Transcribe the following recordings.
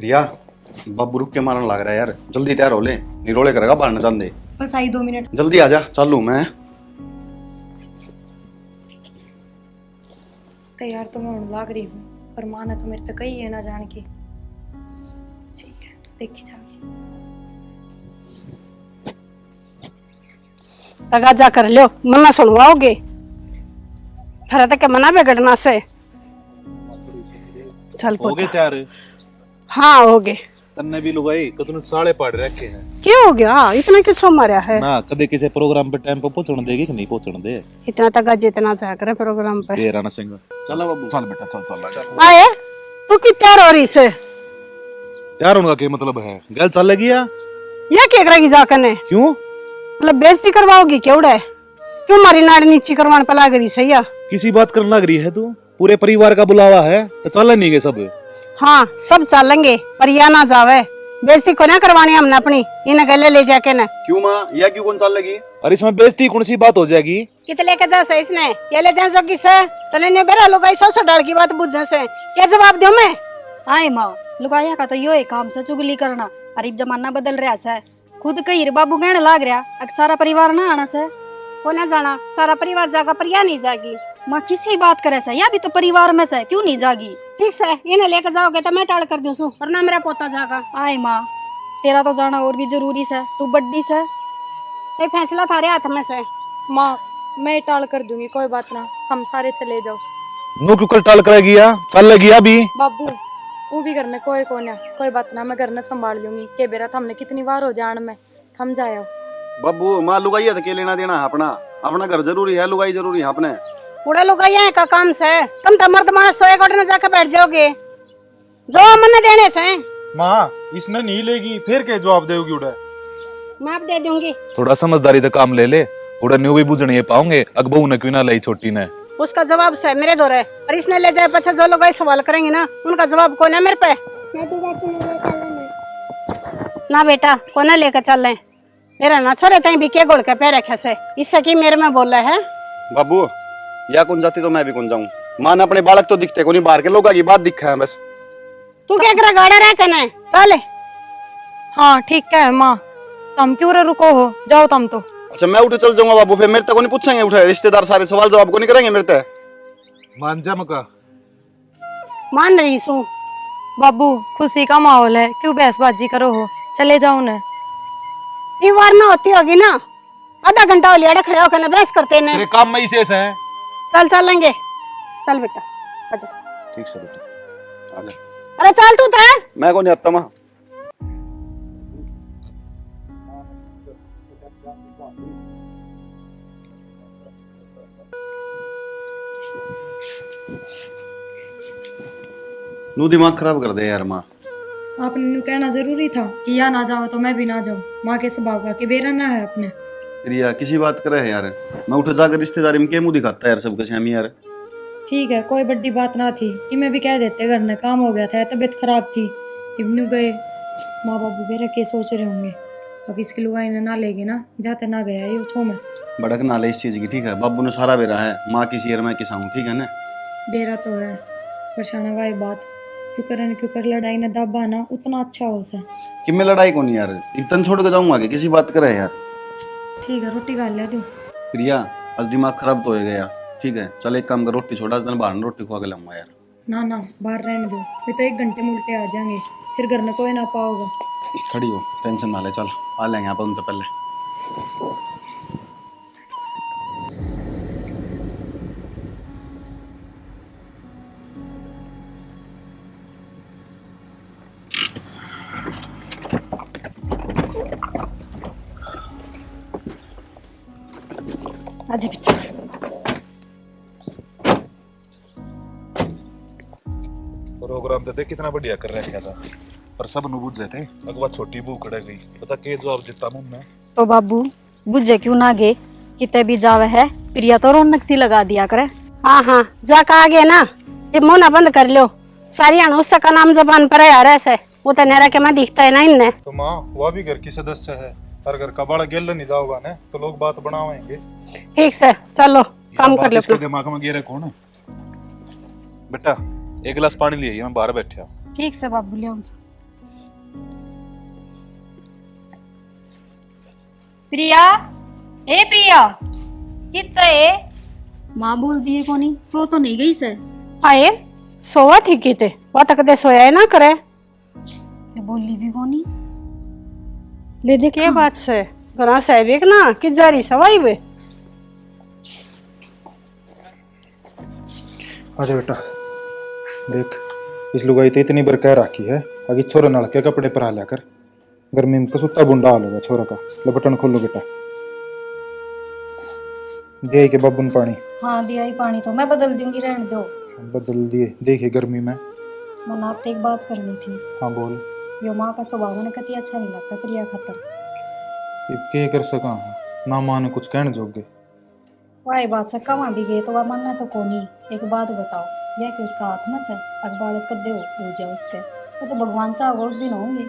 रिया, बाबू रुक के मारने लग रहा है यार, जल्दी तैयार हो ले, निरोले करेगा बाहर न जान दे। बस आई 2 मिनट। जल्दी आ जा, चालू मैं। तैयार तो मैं होने लग रही हूँ, पर माँ ने तो मेरे तक कही है ना जान की। ठीक है, देखी जाएगी। तगाजा कर लो, मना सुनवाओगे थारा तक मना बिगड़ना से। चल हो गए तैयार? हाँ हो गए। तन्ने भी लुगाई कतनु साले पड़ रखे हैं। क्यों हो गया इतना किसो मारा है ना कदे किसी प्रोग्राम पे टाइम पे पहुंचने देगी कि नहीं पहुंचने दे? इतना तक जितना चाह करे प्रोग्राम पे। तेरा ना सिंह चलो बाबू, चल बेटा चल चल। आए तू की तैयार हो रही से? यार उनका क्या मतलब है? गल चल लगी या ये क्या करेगी जाकर ने? क्यों मतलब बेइज्जती करवाओगी क्यों? क्यों मारी नाड़ नीची करवाने पे लग रही सही है? किसी बात करने लग रही है तू? पूरे परिवार का बुलावा है तो चल नहीं गए सब? हाँ सब चलेंगे पर या ना जावे, बेइज्जती को ना करवानी हमने अपनी, इन्हें गले ले जाके ना। क्यों माँ, या क्यों कौन चल लगी? और इसमें बेइज्जती कौन सी बात हो जाएगी? कितने लेके जा से इसने ये ले जान जोगी से तने ने बेरा लोग ऐसा सा डाल की बात बुझे से क्या जवाब दूं मैं? आए माँ लुगाया का तो यो है काम से चुगली करना। अरे जमाना बदल रहा है, खुद कही बाबू कहने लाग रहा अब सारा परिवार ना आना से। को ना जाना सारा परिवार जागा पर या नहीं जागी? माँ किसी बात करे से या भी तो परिवार में से क्यों नहीं जागी? ठीक से इन्हें लेकर जाओगे तो मैं टाल कर दूं सु वरना मेरा पोता जागा। आए माँ तेरा तो जाना और भी जरूरी से, तू बड्डी से। ये फैसला थारे हाथ में से। माँ मैं टाल कर दूंगी, कोई बात ना, हम सारे चले जाओ। नो क्यों टाल करेगी या चल लगी अभी? बाबू वो भी घर में कोई कोई बात ना, मैं घर में संभाल लूंगी। के बेरा हमने कितनी बार हो जान में थम जाए। बाबू माँ लुगाई है तो के लेना देना है अपना, अपना घर जरूरी है, लुगाई जरूरी है अपने। पूरे लोग आए का काम से तुम तो मर्द मानस सोए कोटने जाकर बैठ जाओगे जो मन देने से। माँ इसने नहीं लेगी फिर क्या जवाब देगी? उड़ा मैं आप दे दूंगी। थोड़ा समझदारी से काम ले ले, उड़ा न्यू भी बुझने पाओगे अकबू ने क्यों ना लाई छोटी ने। उसका जवाब से मेरे दौरे और इसने ले जाए पछा जो लोग सवाल करेंगे ना उनका जवाब कौन है मेरे पे? ना बेटा कौन लेकर चल रहे मेरा ना छोरे तई भी के गोल के पे रखे से इससे की मेरे में बोल रहे है। बाबू या कौन जाती तो मैं भी कौन जाऊं। माँ ने अपने बालक तो दिखते को नहीं, बाहर के लोगों की बात दिखा है बस। तू क्या करा गाड़ा रह कने चल। हाँ ठीक है माँ, तुम क्यों रुको हो, जाओ तुम तो। अच्छा मैं उठे चल जाऊंगा बाबू, फिर मेरे तक को नहीं पूछेंगे? उठे रिश्तेदार सारे सवाल जवाब को नहीं करेंगे मेरे तक? मान जा मका। मान रही सू बाबू खुशी का माहौल है, क्यों बहसबाजी करो हो, चले जाओ ना। ये वार ना होती होगी ना, आधा घंटा हो लिया खड़े होकर बहस करते ने। तेरे काम में ही शेष है। चल चलेंगे, चल बेटा आजा। ठीक से बेटा आगे। अरे चल तू तो। मैं कौन आता माँ? नू दिमाग खराब कर दे यार माँ। आपने न्यू कहना जरूरी था कि या ना जाओ तो मैं भी ना जाऊं। माँ के स्वभाव का कि बेरा ना है अपने। रिया किसी बात करे है यार, मैं उठे जाकर रिश्तेदारी में क्या मुंह दिखाता है यार सबके सामने यार। ठीक है कोई बड़ी बात ना थी कि मैं भी कह देते, घर में काम हो गया था, तबीयत खराब थी, इवनू गए। माँ बाबू बेरा के सोच रहे होंगे अब इसकी लुगाई ने ना लेगी ना, जाते ना गया ये छो में भड़क ना ले इस चीज की, ठीक है? बाबू ने सारा बेरा है, माँ की शेर मैं किसा हूँ, ठीक है ना? बेरा तो है परेशान का बात क्यों कर लड़ाई ने दबा ना उतना अच्छा हो सा। कि मैं लड़ाई को नहीं यार, इतना छोड़ के जाऊंगा कि किसी बात करे यार। ठीक है रोटी खा लिया तू। रिया आज दिमाग खराब तो हो गया, ठीक है? चल एक काम कर, रोटी छोड़ा दिन बाहर रोटी खवा के लाऊंगा यार। ना ना बाहर रहने दो, फिर तो 1 घंटे में उल्टे आ जाएंगे, फिर घर में कोई ना पाओगा। खड़ी हो, टेंशन ना ले, चल आ लेंगे आप उनसे पहले। आजा बेटा। प्रोग्राम तो देख कितना बढ़िया कर रखा था, पर सब नु बुझ थे अगवा छोटी बू खड़े गई, पता के जवाब देता मुन्ने। तो बाबू बुझे क्यों ना गे, किते भी जावे है प्रिया तो रौनक सी लगा दिया करे। हाँ हाँ जाकर आ गए ना, ये मुंह ना बंद कर लो। सारी अनुष्का का नाम जबान पर है यार, ऐसे वो तो नेरा के मैं दिखता है ना इनने। तो माँ वह भी घर की सदस्य है, और घर का बड़ा गेल नहीं जाओगा ना तो लोग बात बनावेंगे। ठीक से चलो काम कर लो। इसके दिमाग में गिरे कौन? बेटा एक गिलास पानी लिए मैं बाहर बैठा। ठीक से बाबू ले प्रिया, ए प्रिया, कित है? माँ बोल दिए कोनी, सो तो नहीं गई से। आए सोवा थी किते वो तक दे सोया है ना करे फिर बोली भी कोनी। ले देख के बात से घरा सहबिक ना कि जारी सवाई वे। आजा बेटा, देख इस लुगाई तो इतनी बार कह रखी है अभी छोरा नल के कपड़े पर लिया कर, गर्मी में कसुत्ता बुंडा हाल होगा छोरा का। ले बटन खोलो बेटा, दे के बबन पानी। हाँ दिया ही पानी तो मैं बदल दूंगी, रहने दो। बदल दिए, देखिए गर्मी में। मन आपसे एक बात करनी थी। हाँ बोल। यो माँ का स्वभाव मैंने कति अच्छा नहीं लगता प्रिया खातर। अब के कर सका हूँ ना, माँ ने कुछ कहने जोगे। वाह बात से कमा भी गए तो वह मानना तो कोनी। एक बात बताओ, यह कि उसका हाथ मत है अखबार कर दे हो जाए उसके, वो तो भगवान साहब उस दिन होंगे।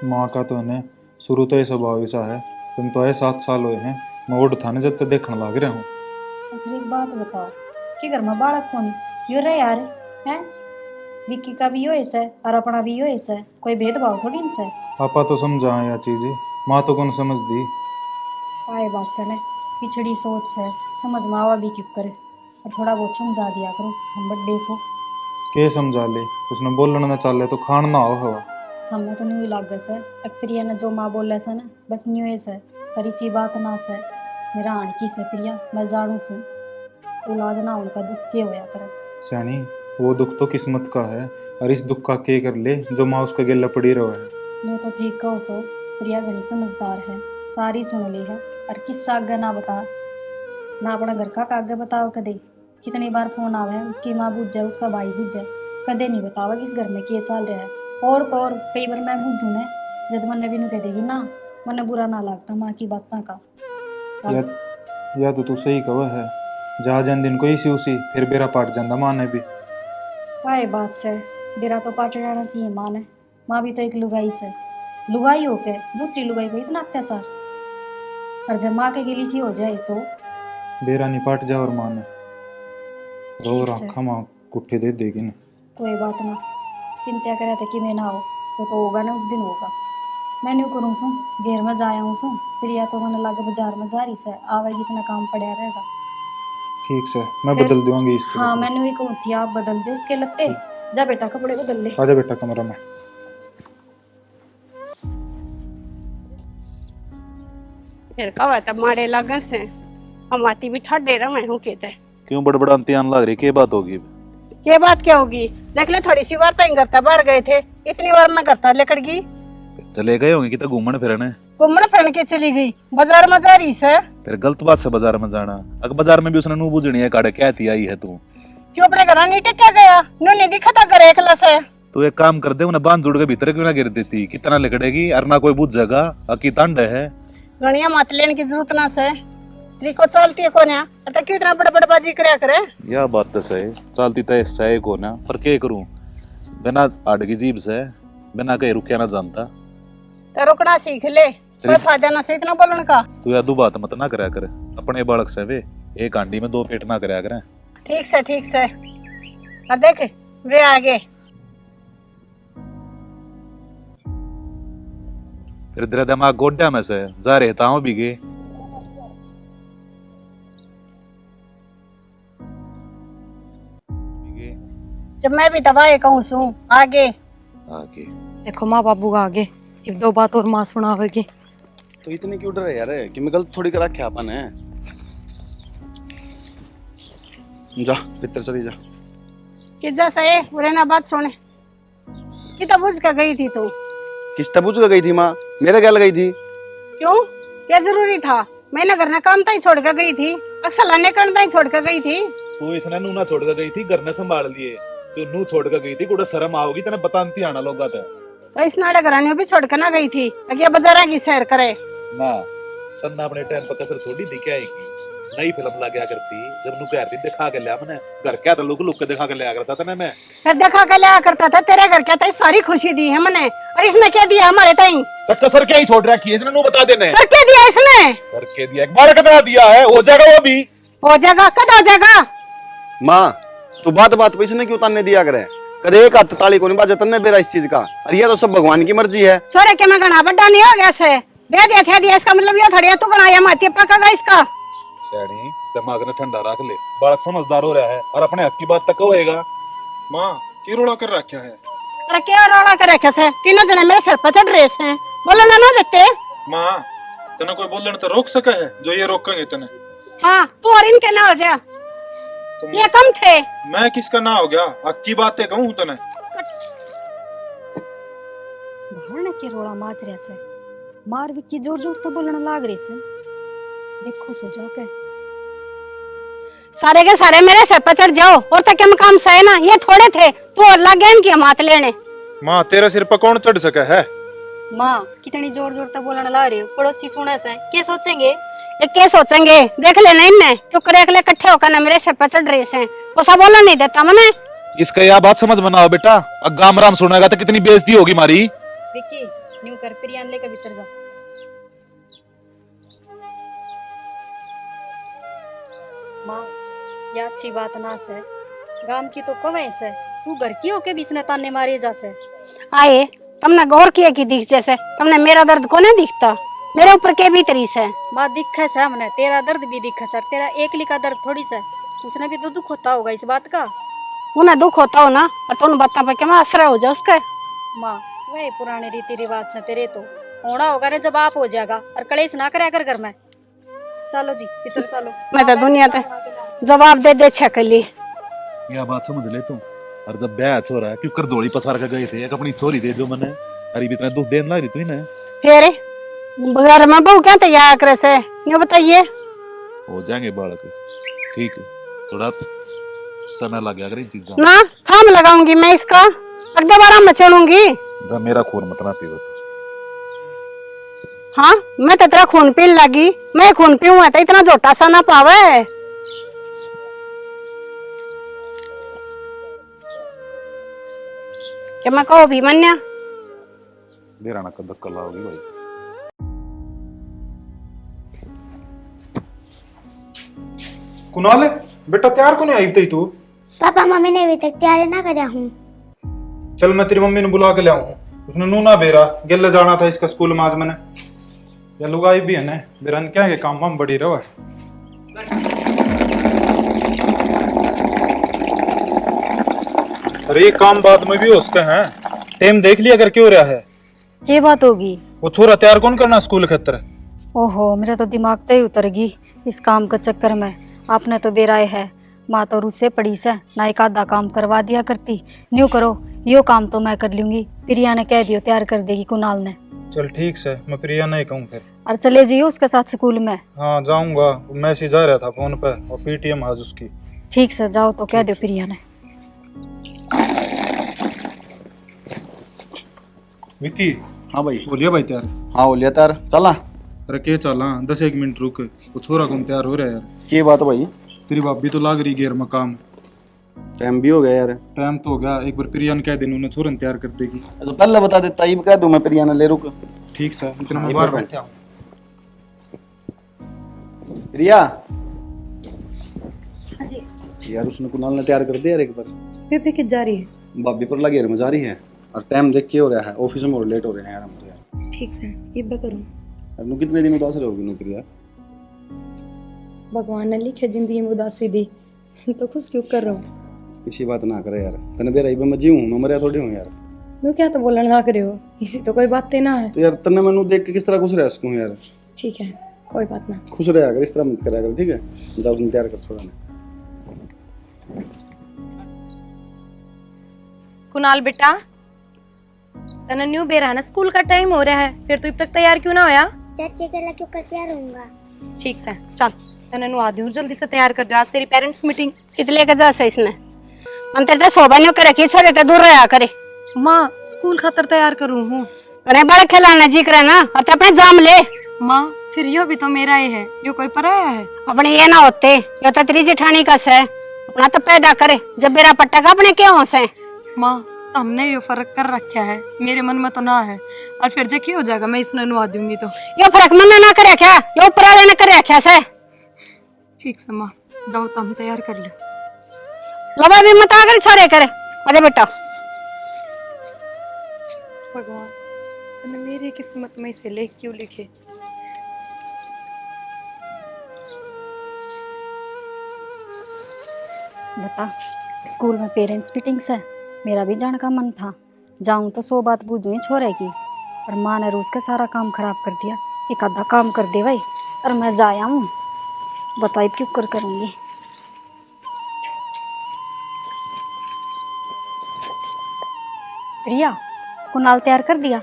माँ का तो है शुरू तो ये स्वभाव ऐसा है, तुम तो है 7 साल हुए हैं मैं ओढ़ थाने जब तक देखने लग रहा हूँ। तो फिर एक बात बताओ कि घर में बालक कौन यो रहे यार है? विक्की का भी यो ऐसा है और अपना भी यो ऐसा है, कोई भेदभाव थोड़ी इनसे। पापा तो समझा यह चीज, माँ तो कौन समझ दी। आए बात से पिछड़ी सोच है, समझ में आवा भी क्यों करे, और थोड़ा बहुत समझा दिया करो। हम बड्डे सो के समझा ले, उसने बोलना ना चाले तो खान ना हो हवा। हमें तो नहीं लाग से प्रिया ने जो माँ बोले से ना बस न्यू से पर इसी बात ना से मेरा आण की से प्रिया मैं जानू सू औलाद ना उनका दुख के होया करे। सैनी वो दुख तो किस्मत का है, और इस दुख का के कर ले जो माँ उसका गेला पड़ी रहा है। मैं तो ठीक कहो सो, प्रिया घनी समझदार है, सारी सुन ली है और किस्सा आगे ना बता ना अपना घर का आगे बताओ कदे। कितनी बार फोन आवे है उसकी माँ बुझ जाए उसका भाई बुझ जाए, कदे नहीं बतावा कि इस घर में क्या चल रहा है। और तो और कई बार मैं बुझू ने जब मन भी कह देगी ना मन बुरा ना लगता माँ की बातों का। या तो तू सही कह है, जा जान दिन को इसी उसी फिर बेरा पाट जाता माँ ने भी। वाह बात से बेरा तो पाट जाना चाहिए माँ ने। माँ भी तो एक लुगाई से, लुगाई होके दूसरी लुगाई को इतना अत्याचार, और जब माँ के गिली सी हो जाए तो बेरा नहीं पाट जा और माँ ने रो ठीक से। रखा माँ कुट्ठे दे देगी ना। कोई बात ना, चिंता करे थे कि मैं ना हो तो होगा ना उस दिन होगा। मैं नहीं करूँ सू घेर में जाया हूँ सू प्रिया तो मैंने लगे बाजार में जा रही से आवेगी इतना काम पड़ा रहेगा। ठीक से मैं फिर- बदल दूंगी इसके। हाँ मैंने भी कहूँ थी आप बदल दे इसके लगते। जा बेटा कपड़े बदल ले। आजा बेटा कमरा में। फिर कहा तब मारे लगन से हम आती भी ठंडे रहे हूँ कहते क्यों बड़बड़ाती आन लग रही, क्या बात होगी? ये बात क्या होगी, देख ले थोड़ी सी बार तो करता बाहर गए थे, इतनी बार मैं करता लेकर गई चले गए होंगे कि तो घूमने फिरने, घूमने फिरने के चली गई बाजार में जा रही से। फिर गलत बात से बाजार में जाना। अगर बाजार में भी उसने नू बुझनी है काड़े क्या थी आई है तू। क्यों अपने घर नहीं टेक्या गया, नो नहीं दिखा था घर एकला से। तू एक काम कर दे, उन्हें बांध जुड़ के भीतर क्यों ना गिर देती, कितना लिकड़ेगी और ना कोई बुझ जाएगा। अकी तांड है गणिया मत लेने की जरूरत ना से, त्रिको चलती है कोन्या तो क्यों इतना बड़ा बड़बाजी करया करे। यह बात तो सही, चलती तो सही को ना, पर क्या करूं बिना आड़ की जीभ से बिना कहीं रुकया ना जानता। तो रुकना सीख ले, कोई फायदा ना से इतना बोलने का। तू यादू बात मत ना करया कर अपने बालक से, वे एक आंडी में 2 पेट ना करया करे। ठीक से ठीक से, और देख वे आगे फिर तेरा दिमाग गोड्या में से जा रहता हूँ भी गे। जब मैं भी दवाई कहूँ सू आगे आगे देखो माँ बाबू का आगे एक दो बात और माँ सुनावेगी। तो इतने क्यों डर है यार, कि मैं गलत थोड़ी कर रखा अपन है। जा भीतर चली जा। कि जैसे बुरे ना बात सुने कि तब बुझ कर गई थी तू। किस तबूज का गई थी माँ, मेरे क्या गई थी? क्यों, क्या जरूरी था? मैंने घर में काम ताई छोड़ कर गई थी, अक्सर लाने कर्ण ताई छोड़ कर गई थी। तू इसने नू ना छोड़ कर गई थी, घर ने संभाल लिए। तू नू छोड़ कर गई थी, कुड़ा शर्म आओगी तेने बताती आना लोग था। तो इस नाड़े घराने भी छोड़ कर ना गई थी, अगे बाजारा की सैर करे ना तन्ना अपने टाइम पर कसर छोड़ी दिखे आएगी। नई फिल्म लगा करती जब नू कहती दिखा के लिया मैंने, घर क्या तो लुक लुक के दिखा के लिया करता था ना मैं। फिर देखा कर लिया करता था, तेरे घर क्या था सारी खुशी दी है मैंने, और इसने क्या दिया हमारे ताई? तो कसर क्या ही छोड़ रखी है इसने, नू बता देने कर क्या दिया इसने? करके दिया, एक बार कितना दिया है, हो जाएगा वो भी। हो जाएगा, कद हो जाएगा? माँ तू बात बात पे इसने क्यों ताने दिया करे? कदे एक हाथ ताली को नहीं बाजा तन्ने बेरा इस चीज का, और ये तो सब भगवान की मर्जी है। छोरे के मैं घना बड्डा नहीं हो गया से, दे दिया इसका मतलब ये थोड़ी है तू बनाया मत ये पकागा इसका। सैनी दिमाग ने ठंडा रख ले, बालक समझदार हो रहा है और अपने हक की बात तक होएगा। माँ की रोड़ा कर रखा है। अरे क्या रोड़ा कर रखे से तीनों जने मेरे सर पर चढ़ रहे हैं, बोलो ना देते। माँ तने कोई बोलने तो रोक सका है जो ये रोकेंगे तने। हाँ तू और इनके ना हो जा, तुम ये कम थे। मैं किसका ना हो गया, हक की बातें कहूँ तने। भाड़ने के रोड़ा माच रहे से मार विक्की जोर जोर तो बोलने लाग रही से। देखो सो जाओ के सारे के सारे मेरे सर पर चढ़ जाओ और तक हम काम सहे ना, ये थोड़े थे तू और लग गया इनकी मात लेने। माँ तेरे सिर पर कौन चढ़ सका है। माँ कितनी जोर जोर तक बोलने ला रही हो, पड़ोसी सुने से क्या सोचेंगे। ये क्या सोचेंगे देख लेना इनने क्यों करे अगले इकट्ठे होकर ना मेरे सर पर चढ़ रहे हैं, वो सब बोलने नहीं देता मने। इसका यह बात समझ में ना आओ बेटा, अब गाम राम सुनेगा तो कितनी बेइज्जती होगी हमारी। विक्की न्यू कर प्रियान लेकर भीतर जा। माँ यह अच्छी बात ना से, गांव की तो कवे से तू घर की होके बीच ने ताने मारे जा से। आए तुमने गौर किया कि दिख जैसे तुमने मेरा दर्द को नहीं दिखता, मेरे ऊपर के भी तरी से। माँ दिखे से हमने तेरा दर्द भी दिखे सर, तेरा एकली का दर्द थोड़ी से, उसने भी तो दुख होता होगा इस बात का। उन्हें दुख होता हो ना और तुम बातों पर क्या असर हो जाए उसका। माँ वही पुराने रीति रिवाज से तेरे तो होना होगा रे जब आप हो जाएगा, और कलेश ना करे कर घर में। चलो जी भीतर चलो। मैं तो दुनिया ते जवाब दे छकली। यह बात समझ ले तू, और जब ब्याह हो रहा है क्यों कर दौड़ी पसार के गए थे, एक अपनी छोरी दे दो मने, अरे इतना दुख देने लग रही तू ना। फिर घर में बहू क्या तैयार करे से ये बताइए। हो जाएंगे बालक, ठीक है थोड़ा समय लग गया अगर इन चीजों ना थाम लगाऊंगी मैं इसका, अगले बार मैं चलूंगी। जब मेरा खून मत ना पीवो। हाँ मैं तो तेरा खून पीने लगी, मैं खून पीऊँ तो इतना झोटा सा ना पावे। क्या मैं कहो भी मन्या मेरा ना कद कला होगी भाई। कुणाल बेटा तैयार को नहीं आई थी तू। पापा मम्मी ने अभी तक तैयारी ना करा हूँ। चल मैं तेरी मम्मी ने बुला के ले आऊँ, उसने नूना बेरा गेले जाना था इसका स्कूल में आज मैंने। या लुगाई भी है ना बेरन क्या है काम हम बड़ी रहो। अरे ये काम बाद में भी हो सकते हैं, टाइम देख लिया अगर क्यों रहा है। ये बात होगी। वो छोरा तैयार कौन करना स्कूल खतर। ओहो मेरा तो दिमाग तो ही उतर गई इस काम के चक्कर में। आपने तो बेराए है, माँ तो रूसे पड़ी से ना एक आधा काम करवा दिया करती। न्यू करो यो काम तो मैं कर लूंगी, प्रिया ने कह दियो तैयार कर देगी कुणाल ने। चल ठीक से मैं प्रिया नहीं कहूँ फिर। और चले जाइयो उसके साथ स्कूल में। हाँ जाऊंगा, मैसेज आ रहा था फोन पे और पीटीएम आज उसकी। ठीक से जाओ तो कह दियो प्रिया ने। विक्की हाँ भाई। बोलिए भाई तैयार। हाँ बोलिए तार चला। अरे के चला 10-1 मिनट रुक, वो छोरा कौन तैयार हो रहा है यार। की बात भाई। तेरी भाभी तो लाग रही गेर में काम। टाइम भी हो गया यार। टाइम तो हो गया, एक बार प्रिया ने कह देना उन्हें छोरन तैयार कर देगी। तो पहले बता देता ही कह दूं मैं प्रिया ने ले रुक। ठीक सर इतना हाँ, मैं एक बाहर बार बैठा हूँ। प्रिया हाँ जी। यार उसने कुणाल ने तैयार कर दिया यार एक बार। बेबी किस जा रही है। भाभी पर लगे में जा रही है और टाइम देख के हो रहा है, ऑफिस में और लेट हो रहे हैं यार हम तो यार। ठीक से ये मैं करूँ। यार नु कितने दिन उदास रहोगी नु प्रिया। भगवान ने लिखे जिंदगी में उदासी दी तो खुश क्यों कर रहा हूँ। किसी बात ना करे यार, तने बेरा मैं जी हूं, मैं मरिया थोड़ी हूं यार। नु क्या तो बोलने लग रहे हो, इसी तो कोई बात ना है। तो यार तने मैनू देख के किस तरह खुश रह सकूं यार। ठीक है कोई बात ना। खुश रहा कर, इस तरह मत करा कर, ठीक है। जाओ तुम तैयार कर छोड़ा ने। कुणाल बेटा तने न्यू बेरा स्कूल का टाइम हो रहा है, फिर तू अब तक तैयार क्यों ना होया। चाची अकेला क्यों कर तैयार होऊंगा। ठीक से चल तने नु आदि हूं, जल्दी से तैयार कर दे, आज तेरी पेरेंट्स मीटिंग। कितने का जा से इसने मन तेरे शोभा नहीं करे कि छोरे ते दूर रहा करे। माँ स्कूल खातर तैयार करूँ हूँ। अरे बड़े खिलाना जी करे ना और ते अपने जाम ले। माँ फिर यो भी तो मेरा ही है, यो कोई पराया है। अपने ये ना होते यो तो तेरी जेठानी का से अपना तो पैदा करे, जब मेरा पट्टा का अपने क्यों से। माँ हमने यो फर्क कर रखा है, मेरे मन में तो ना है, और फिर जब हो जाएगा मैं इसने नुआ दूंगी तो। यो फर्क मन ना करे क्या, यो ऊपर वाले ने करे क्या से। ठीक से माँ जाओ तो हम तैयार कर लो। लबा भी मत आकर छोरे करे। अरे बेटा भगवान तने मेरी किस्मत में से लेख क्यों लिखे। बता, स्कूल में पेरेंट्स मीटिंग्स है, मेरा भी जाने का मन था। जाऊं तो 100 बात बूझूं छोरे की, पर माँ ने रोज का सारा काम खराब कर दिया। एक आधा काम कर दे भाई और मैं जाया हूँ। बताइए क्यों कर करूँगी। प्रिया, कुनाल तैयार कर दिया?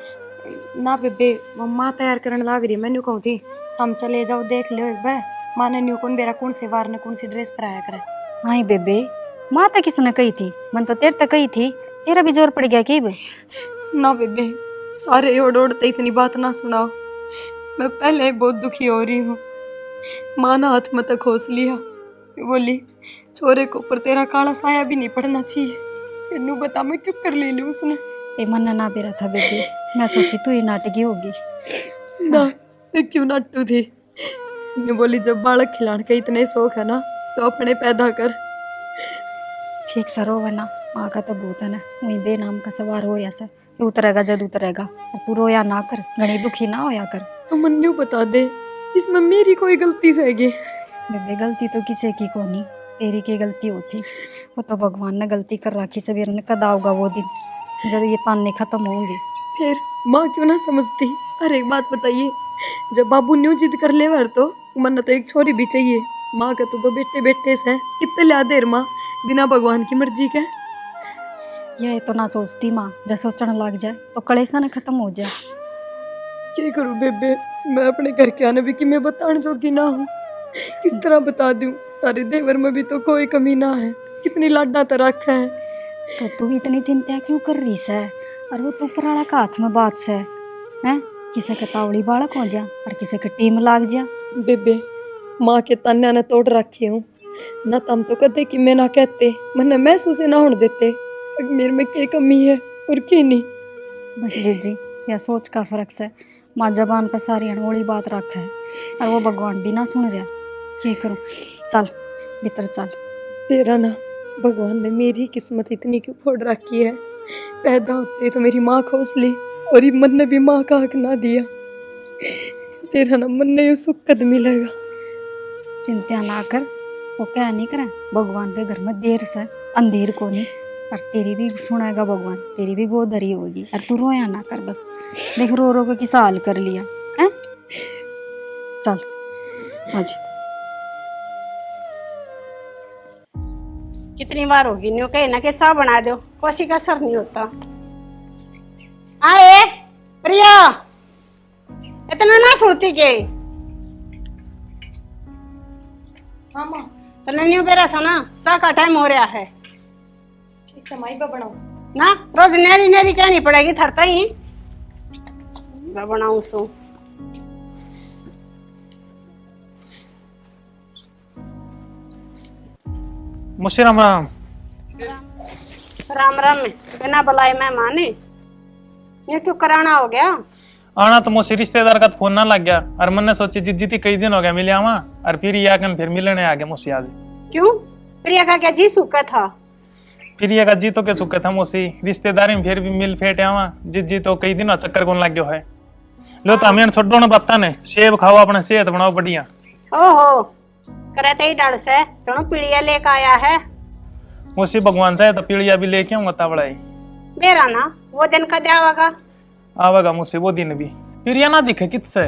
ना बेबे, मम्मा तैयार करने लाग रही। मैंने कहूँ थी हम चले जाओ देख लो एक बार। माँ ने न्यू कौन बेरा कौन से वार ने कौन सी ड्रेस पहनाया करे। हाँ बेबे, माँ तो किसने कही थी? मन तो तेरे तक कही थी, तेरा भी जोर पड़ गया कि ना बेबे, सारे ओढ़ ओढ़ते इतनी बात ना सुनाओ। मैं पहले ही बहुत दुखी हो रही हूँ। माँ ने हाथ में तक खोस लिया, बोली छोरे को ऊपर तेरा काला साया भी नहीं पड़ना चाहिए। इन्नू बता मैं क्यों कर ले लूँ उसने। ए मन ना बेरा था बेबे, मैं सोची तू ही नाटकी होगी। ना, मैं क्यों नाटू थी। ने बोली जब बालक खिलाने के इतने शौक है ना तो अपने पैदा कर। ठीक सर होगा ना, माँ का तो बहुत है ना, वही बेनाम का सवार हो रहा से, तू उतरेगा जद उतरेगा। और तू रोया ना कर, घनी दुखी ना होया कर। तो मन्नू बता दे, इसमें मेरी कोई गलती सहेगी। बेबे गलती तो किसी की को नहीं, तेरी की गलती होती। वो तो भगवान ने गलती कर रखी, सबीर ने कदा होगा वो दिन जब ये ताने खत्म होंगे। फिर माँ क्यों ना समझती। अरे एक बात बताइए, जब बाबू न्यू जिद कर ले वर तो मन तो एक छोरी भी चाहिए। माँ का तो बेटे बेटे से कितने लिया देर माँ बिना भगवान की मर्जी के। यह तो ना सोचती माँ, जब सोचने लग जाए तो कलेसा न खत्म हो जाए। क्या करूँ बेबे, मैं अपने घर के आने भी कि मैं बताने जोगी ना हूँ। किस तरह बता दूँ, तारे देवर में भी तो कोई कमी ना है, कितनी लाडा तो रखा है। तो तू इतनी चिंता क्यों कर रही है? और वो तो पुराना का हाथ में बात से है, किसी के तावड़ी बालक हो जा और किसी के टीम लाग जा। बेबे, माँ के तान्या ने तोड़ रखी हूँ ना, तम तो कहते कि मैं ना कहते, मैंने महसूस ना होने देते मेरे में क्या कमी है और क्या नहीं। बस जी या सोच का फर्क से माँ जबान पर सारी अनोड़ी बात रखा है और वो भगवान भी ना सुन रहा। क्या करूँ, चल भीतर चल। तेरा ना भगवान ने मेरी किस्मत इतनी क्यों फोड़ रखी है। पैदा होते तो मेरी माँ खोस ली और ये मन ने भी माँ का हक ना दिया। तेरा ना मन ने सुख कद मिलेगा। चिंता ना कर, वो क्या नहीं करें, भगवान के घर में देर से अंधेर को नहीं। और तेरी भी सुनेगा भगवान, तेरी भी गोद धरी होगी। और तू रोया ना कर, बस देख रो रो के किसा हाल कर लिया है। चल आज कितनी बार होगी न्यू कहे ना कि चाय बना दो, कोसी का असर नहीं होता। आए प्रिया, इतना ना सुनती के। हाँ माँ, तो न्यू बेरा सा ना, चाय का टाइम हो रहा है। ठीक है माई बनाओ ना, रोज नेरी नेरी कहनी पड़ेगी थरता ही मैं बनाऊं सो। मुझसे राम राम। राम राम में बिना बुलाए मेहमान ये क्यों कराना हो गया? आना तो मुझसे रिश्तेदार का फोन ना लग गया और मैंने सोची जिद्दी कई दिन हो गया मिले आवा और फिर ये आकर फिर मिलने आ गया मुझसे आज। क्यों, प्रिया का क्या जी सूखा था? फिर ये का जी तो क्या सुखा था मुझसे रिश्तेदारी में फिर भी मिल फेट आवा जी तो कई दिन चक्कर कौन लग गया है। लो तो हमें छोड़ो ना बता ने, सेब खाओ अपना सेहत बनाओ बढ़िया। ओहो, करते ही डर से चलो पीड़िया लेकर आया है। मुझसे भगवान चाहे तो पीड़िया भी लेके आऊंगा तबड़ा मेरा ना वो दिन का देवागा आवेगा मुझसे वो दिन भी। पीड़िया ना दिखे कितसे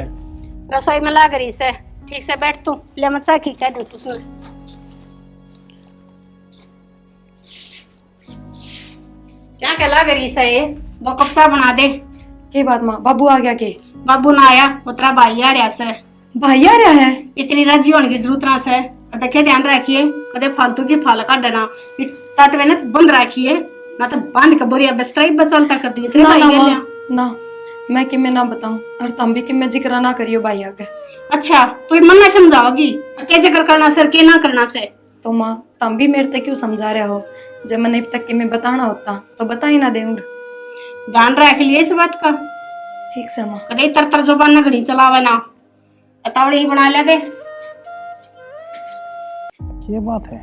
रसोई में लाग रही से। ठीक से बैठ तू, ले मत साकी कह दूं उसने। क्या क्या लाग रही से? ये 2 कप चाय बना दे। के बात माँ, बाबू आ गया के? बाबू ना आया, उतरा भाई आ रहा से। भाई आ रहा है? इतनी राजी होने की जरूरत ना से। देखे ध्यान रखिए, कदे फालतू की फाल का देना तट में बंद रखिए ना तो बांध के बोरिया बिस्तरा ही बचलता कर दी। ना ना माँ, ना मैं कि मैं ना बताऊं और तुम भी कि मैं जिक्र ना करियो भाई आगे। अच्छा तो मन में समझाओगी क्या जिक्र करना सर के ना करना से? तो माँ तुम भी मेरे तक क्यों समझा रहे हो? जब मैंने अब तक कि मैं बताना होता तो बता ही ना देऊँ। ध्यान रख लिए इस बात का। ठीक से माँ। कदे तर जुबान ना घड़ी चलावे ना, अतावड़ी ही बना ले दे। ये बात है,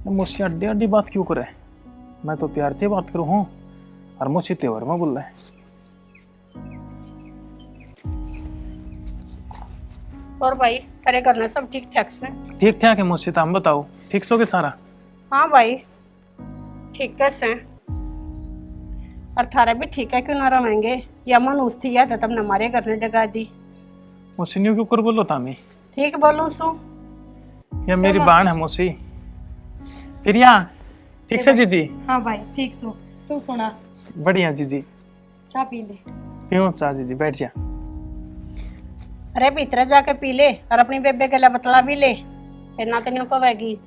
मुझसे अड्डी अड्डी बात क्यों करे? मैं तो प्यार से बात करूँ हूँ और मुझसे त्योहार में बोल रहा है। और भाई तेरे घर में सब ठीक ठाक से? ठीक ठाक है मुझसे, तो हम बताओ ठीक सो के सारा? हाँ भाई ठीक कैसे? और थारा भी ठीक है, क्यों ना रहेंगे? या मनुष्य थी या तब न हमारे घर ने डगा दी। मुझसे न्यू क्यों कर बोलो तामी? ठीक बोलूं सू? या मेरी बाण है मुझसे प्रिया? ठीक से जीजी? हाँ भाई ठीक सो, तू सुना? बढ़िया जीजी। चाय पी ले। क्यों सा जीजी, बैठ जा। अरे भीतर जाके पी ले और अपनी बेबे गला बतला भी ले, फिर ना तो न्यू कहेगी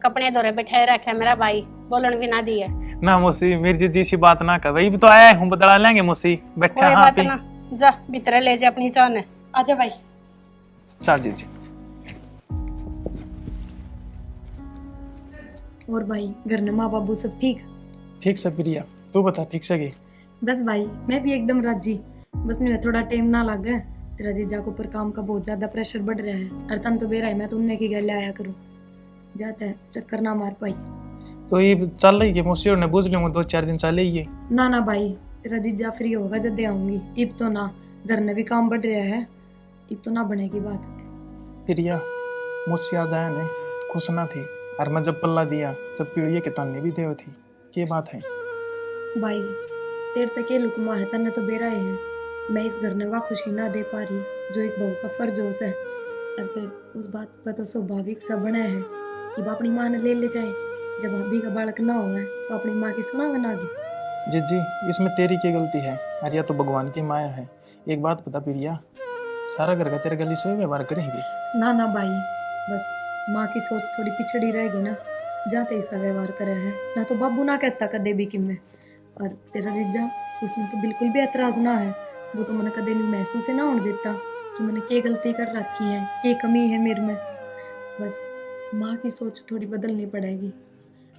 अपने दौरे बैठे रखे मेरा भाई, बोलन भी ना दी है। ना मुसी, मेरी जीजी सी बात ना कर, वही तो आया हूँ, बदला लेंगे मुसी, बैठा कोई हाँ बात पी। ना, जा भीतर ले जा अपनी जान। आजा भाई। चा जीजी। और भाई घर में माँ बाबू सब ठीक? ठीक से प्रिया, तू बता ठीक से गई? बस भाई मैं भी एकदम राजी, बस नहीं थोड़ा टाइम ना लगे। तेरा जीजा को ऊपर काम का बहुत ज्यादा प्रेशर बढ़ रहा है, और तन तो बेरा है मैं तो उन्ने की गल आया करूँ, जाता है चक्कर ना मार पाई। तो ये चल रही है मुसी, और ने बुझ लूंगा 2-4 दिन चले ही। ना ना भाई, तेरा जीजा फ्री होगा जब दे आऊंगी, इब तो ना, घर में भी काम बढ़ रहा है, इब तो ना बनेगी बात। प्रिया मुसी आ जाए ने खुश ना थी, और मैं जब पल्ला दिया जब पीड़िया के ताने भी देव थी, क्या बात है? भाई तेरे तक ये लुकमा है, तन्ने तो बेरा है, मैं इस घर ने वह खुशी ना दे पा रही जो एक बहू का फर्ज हो है। और फिर उस बात पर तो स्वाभाविक सा बना है कि वो अपनी माँ ने ले जाए, जब अभी का बालक ना हुआ है तो अपनी माँ की सुनांगा ना आगे। जीजी इसमें तेरी क्या गलती है, और या तो भगवान की माया है। एक बात बता प्रिया, सारा घर का तेरे गली से व्यवहार करेंगे? ना ना भाई, बस माँ की सोच थोड़ी पिछड़ी रहेगी ना, जाते इसका व्यवहार करे है ना, तो बाबू ना कहता कदे भी कि मैं। और तेरा जीजा उसमें तो बिल्कुल भी एतराज ना है, वो तो मैंने कदे भी महसूस ना होने देता कि मैंने क्या गलती कर रखी है, क्या कमी है मेरे में। बस माँ की सोच थोड़ी बदलनी पड़ेगी,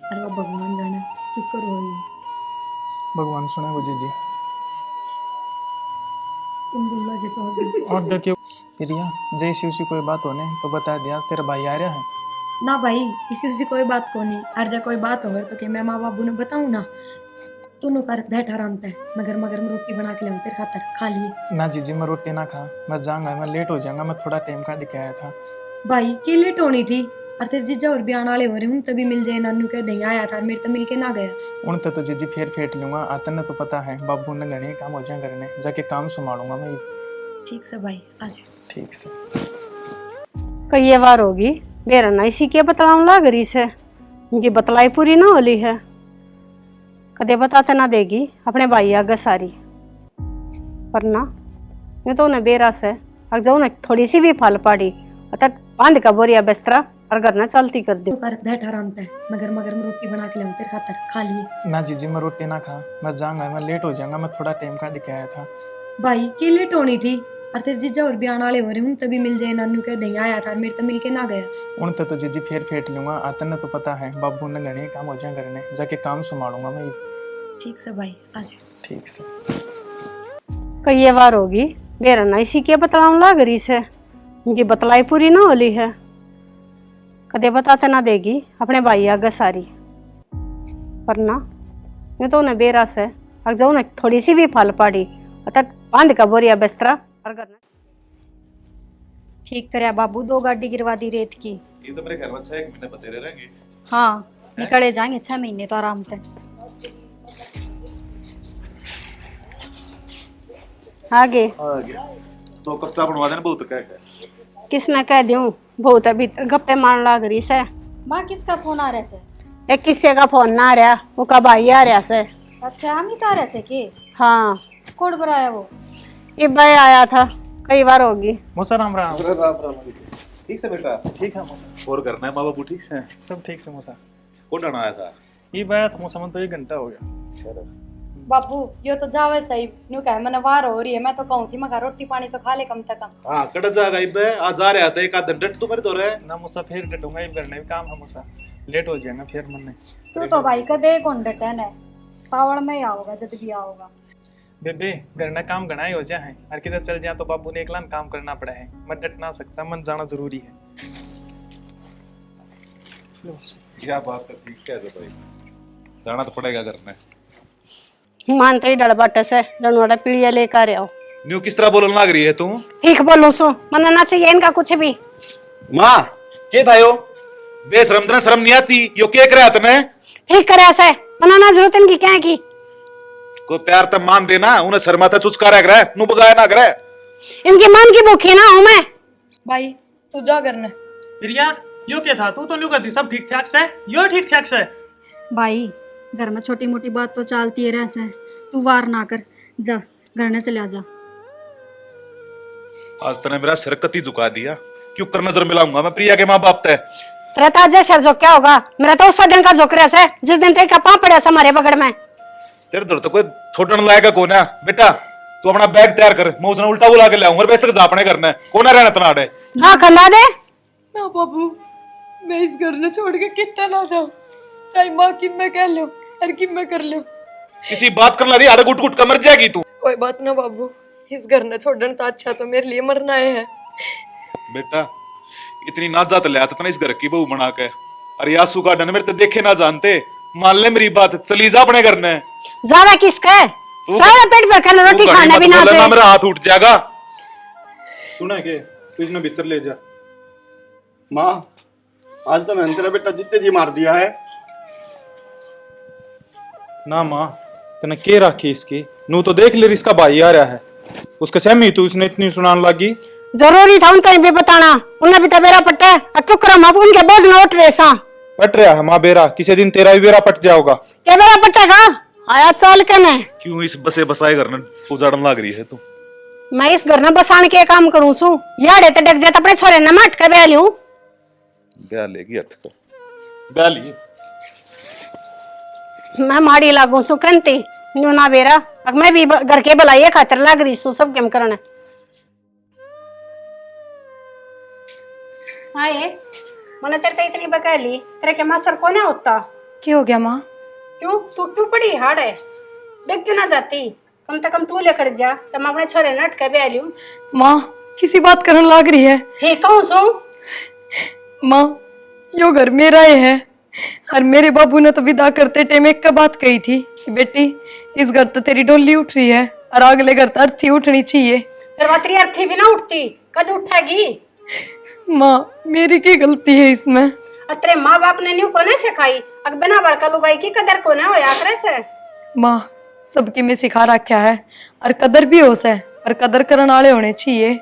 और वो भगवान जाने शुक्र हो। भगवान सुने वो जीजी। तुम बोल लगे तो अभी और देखियो प्रिया, जैसी उसी कोई बात होने तो बता दिया, तेरा भाई आ रहा है ना भाई, इसी उसी कोई बात को नहीं, और जब कोई बात होगा तो कि मैं माँ बाबू ने बताऊँ ना, तू कर बैठा आरामता है, मगर मगर में रोटी बना के लाऊं तेरे खातर, खा लिए। ना जीजी मैं रोटी ना खा, मैं जाऊंगा, मैं लेट हो जाऊंगा, मैं थोड़ा टाइम का दिखा आया था। भाई की लेट होनी थी, और तेरे जीजा और भी आने वाले हो रहे हूँ, तभी मिल जाए, नानू कह देंगे आया था, मेरे तो मिल के ना गया। उन तो जीजी फिर फेंट लूंगा, आते ने तो पता है बाबू ने घने काम हो जाए करने, जाके काम संभालूंगा मैं। ठीक से भाई, आ जा। ठीक से। कई ये बार होगी मेरा ना इसी के बतलाऊं लाग रही से, उनकी बतलाई पूरी ना होली है, कदे बताते ना देगी अपने भाई आगे सारी, पर ना ये तो उन्हें बेरा से अगर जो उन्हें थोड़ी सी भी फल पाड़ी तक बांध का बोरिया बिस्तरा और घर ना चलती कर दी। तू कर बैठा आरामता है, मगर मगर में रोटी बना के लाऊं तेरे खातर, खा लिए। ना जीजी मैं रोटी ना खा, मैं जाऊंगा, मैं लेट हो जाऊंगा, मैं थोड़ा टाइम का दिखा आया था। भाई की लेट होनी थी, और तेरे जीजा और भी आने वाले हो रहे हूँ, तभी मिल जाए, नानू कह देंगे आया था, मेरे तो मिल के ना गया। उन तो जीजी फिर फेंट लूंगा, आते ने तो पता है बाबू ने घने काम हो जाए करने, जाके काम संभालूंगा मैं। ठीक से भाई, आ जा। ठीक से। कई ये बार होगी मेरा ना इसी के बतलाऊं लाग रही से, उनकी बतलाई पूरी ना होली है, कदे बताते ना देगी अपने भाई आगे सारी, पर ना ये तो उन्हें बेरा से अगर जो उन्हें थोड़ी सी भी फल पाड़ी तक बांध का बोरिया बिस्तरा और घर ना। ठीक करे बाबू, 2 गाड़ी गिरवा दी रेत की। ये तो मेरे घर में 6 महीने बतेरे रहेंगे। हाँ निकले जाएंगे 6 महीने तो आराम से। आगे तो कच्चा बनवा देना बहुत कह के। किसने कह दूं, बहुत अभी गप्पे मारने लग रही से। माँ किसका फोन आ रहा से? एक किस्से का फोन ना आ रहा, वो का भाई आ रहा से। अच्छा हम ही तो आ रहे से के? हाँ कोड बनाया वो? ये भाई आया था, कई बार होगी। मौसा राम राम। ठीक से बेटा? ठीक है मौसा। और करना है माँ बाबू ठीक से? सब ठीक से मौसा। कौन आना आया था? ये बात मौसा में तो 1 घंटा हो गया। बाबू यो तो जावे सही, न्यू कह मैंने वार हो रही है, मैं तो कहूँ थी मगर रोटी पानी तो खा ले कम से कम। हाँ कट जाएगा इब आज आ रहा था, एक आध डट तो मेरे तो रहे ना मौसा फिर डटूंगा, ये करने भी काम है मौसा, लेट हो जाएगा फिर मन। तू तो भाई कदे कौन डटन है, पावड़ में ही आओगा जब भी आओगा। बेबे घर ना काम घना ही हो जाए, और किधर चल जाए तो बाबू ने एकला काम करना पड़ा है, मैं डट ना सकता, मन जाना जरूरी है। क्या बात है, ठीक है भाई, जाना तो पड़ेगा घर में। मान तो ही डर बाटे से जनवाड़ा पीड़िया लेकर आओ। न्यू किस तरह बोलने लग रही है तू? ठीक बोलूं सो मना ना चाहिए इनका कुछ भी। माँ के था यो? बेशरम तना शर्म नहीं आती? यो के कराया तने? ठीक करे ऐसे मना ना जरूरत इनकी क्या है की। कोई प्यार तब मान देना, उन्हें शर्मा था चुचका रह करे, नु बगाया ना करे। इनकी मान की भूखी ना हूं मैं। भाई तू जा करने। प्रिया यो क्या था? तू तो न्यू करती सब ठीक ठाक से, यो ठीक ठाक से। भाई घर में छोटी मोटी बात तो चलती है रहसे, तू वार ना कर, जा घर ने चले जा। आज तने मेरा सिर कती झुका दिया, क्यों कर नजर मिलाऊंगा मैं प्रिया के माँ बाप ते? रहता आज सर जो क्या होगा, मेरा तो उस दिन का जोक रहा है जिस दिन तेरे का पाँव पड़ा था हमारे बगड़ में। तेरे दर तो कोई छोड़ने लायक कौन है बेटा? तू अपना बैग तैयार कर, मैं उसने उल्टा बुला के लाऊंगा, वैसे जापने करना है, कौन रहना तना आड़े? हाँ खंदा दे ना बाबू, मैं इस घर ने छोड़ के कितना ना जाऊं, चाहे माँ की मैं कह लूं और की मैं कर लूं। किसी बात कर ला रही, आड़े गुट गुट कर मर जाएगी तू। कोई बात ना बाबू, इस घर ने छोड़ने तो अच्छा तो मेरे लिए मरना है। बेटा इतनी ना जात ले आता ना इस घर की बहू बना के, अरे यासू का डन मेरे तो देखे ना जानते, मान ले मेरी बात, चली जा अपने घर में। ज्यादा किसका है? सारा पेट भर कर रोटी खाने भी ना बोलना, पे। मेरा हाथ उठ जाएगा। सुना के तू इसने भीतर ले जा। माँ आज तो मैंने तेरा बेटा जितने जी मार दिया है। ना माँ तने के राखी इसकी, नू तो देख ले इसका भाई आ रहा है, उसके सहमी तू इसने इतनी सुनाने लगी। जरूरी था उनको भी बताना, उन्हें भी तो बेरा पट्टा है क्यों करम आप उनके बोझ न उठ रहे सा। पट रहा है माँ बेरा, किसी दिन तेरा भी बेरा पट जाओगा। क्या बेरा पट्टेगा? आया चाल के ने क्यों इस बसे बसाए घर में उजाड़न लग रही है तू? मैं इस घर में बसान के काम करूं सू, याड़े ते डग जाता अपने छोरे ने मट के बेलियो। ब्याह लेगी अटक ब्याह ली। मैं माड़ी लागू सू कहती न्यू ना बेरा, अब मैं भी घर के बुलाइए खातर लाग रही सू सब केम करने। आए मैंने तेरे इतनी बकैली, तेरे के मासर को ना होता। क्या हो गया माँ? क्यों तू तू पड़ी हाड़ है, देख क्यों ना जाती? कम से कम तू लेकर जा, तो मैं अपने छोरे नट के भी आलू। माँ किसी बात करने लग रही है। ठीक कहूँ सो माँ यो घर मेरा ही है, और मेरे बाबू ने तो विदा करते टाइम एक का बात कही थी कि बेटी इस घर तो तेरी डोली उठ रही है और अगले घर तो अर्थी उठनी चाहिए। फिर तेरी अर्थी भी ना उठती, कद उठेगी? माँ मेरी की गलती है इसमें? और तेरे माँ बाप ने न्यू कोने सिखाई, अग बिना बड़का लुगाई की कदर कोने होया करे से। माँ सबकी में सिखा रखा है, और कदर भी हो से, और कदर करने वाले होने चाहिए।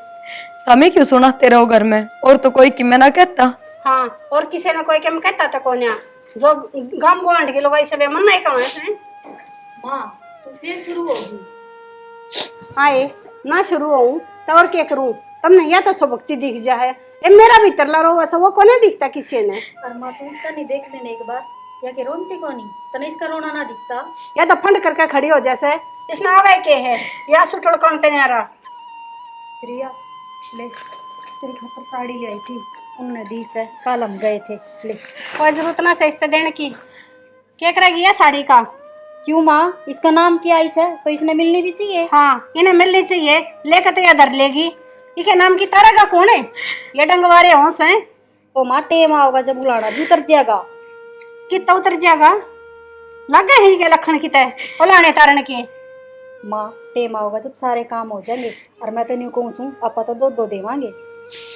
हमें क्यों सुना तेरा घर में, और तो कोई कि मैं ना कहता। हाँ और किसी ने कोई क्या कहता था कोने, जो गांव गुआंढ के लुगाई सब मन नहीं कहने से। माँ तो फिर शुरू होगी। आए ना शुरू हूँ तो और क्या करूँ, तुमने या तो सबकती दिख जा है, ये मेरा भीतर ला रो वैसा वो कोने दिखता किसी ने। पर माँ तू इसका नहीं देख लेने एक बार, या कि रोनती को नहीं तने इसका रोना ना दिखता। या तो फंड करके खड़ी हो जैसे इसमें आवे के है, या सुटड़ कौन ते नहीं आ रहा। प्रिया ले तेरी खातर साड़ी ले आई थी, उन्होंने दी से, कल हम गए थे, ले। कोई जरूरत ना सस्ते देने की, क्या करेगी ये साड़ी का? क्यों माँ इसका नाम क्या इस है, तो इसने मिलनी भी चाहिए। हाँ इन्हें मिलनी चाहिए, लेकर तो इधर लेगी। इनके नाम की तारा का कौन है? ये डंगवारे होश हैं। तो माँ टेम आओगा जब उलाड़ा भी उतर जाएगा। कितना उतर जाएगा? लगे ही के लखन की तय उलाने तारण के। माँ टेम आओगा जब सारे काम हो जाएंगे, और मैं तो न्यू कहूँ छू आपा तो दो देवांगे।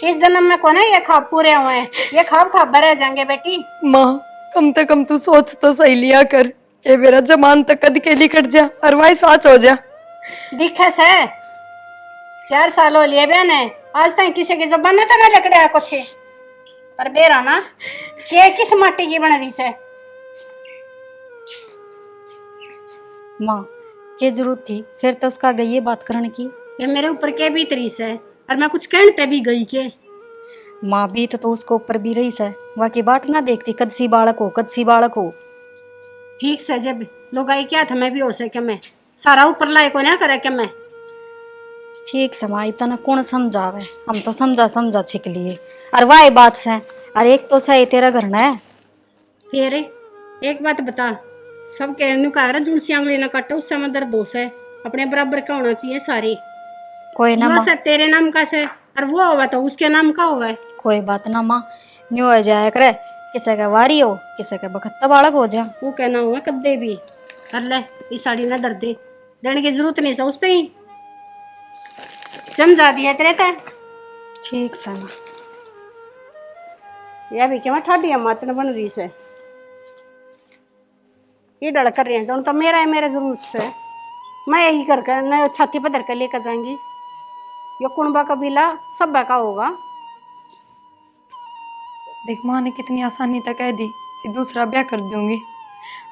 इस जन्म में कौन है ये खाब पूरे हुए हैं, ये खाब खाब भरे जाएंगे बेटी। माँ कम से कम तू सोच तो सही लिया कर, ये मेरा जमान तक कद के लिए कट जा और वाई साच हो जा। दिखे से 4 साल हो लिए बहने, आज तक किसी के जबान ने तो ना लकड़े कुछ है। पर बेरा ना ये किस माटी की बन रही से? माँ क्या जरूरत थी फिर तो उसका गई ये बात करने की। ये मेरे ऊपर के भी तरीस है, और मैं कुछ कहते भी गई के। माँ बीत तो उसको ऊपर भी रही से, बाकी बाट ना देखती कद सी बालक हो कद सी बालक हो। ठीक से जब लोग आई क्या था मैं भी हो सके, मैं सारा ऊपर लाए को ना करे क्या मैं। ठीक समय इतना कौन समझावे, हम तो समझा छिक लिए, और वाह बात से, और एक तो सही तेरा घर है। फिर एक बात बता, सब कहने का जुलसी आंगली ना काटो, उस समय दर्द दोष है, अपने बराबर का होना चाहिए सारी। कोई ना माँ, तेरे नाम का से और वो होगा तो उसके नाम का होगा। कोई बात ना माँ, न्यू हो जाया करे, किसी का वारी हो किसी का बखत्ता बालक हो जा। वो कहना हुआ कद्दे भी कर ले, इस साड़ी ना दर्द दे देने की जरूरत नहीं सोचते ही। समझा दिया तेरे ते ठीक सना। यह भी क्या मैं ठाडी मात न बन रही से ये डर कर रही है तो मेरा है मेरे जरूरत से मैं यही कर न छाती पर धर कर लेकर जाएंगी। ये कुणबा कबीला सब का होगा। देख माँ ने कितनी आसानी तक कह दी कि दूसरा ब्याह कर दूंगी,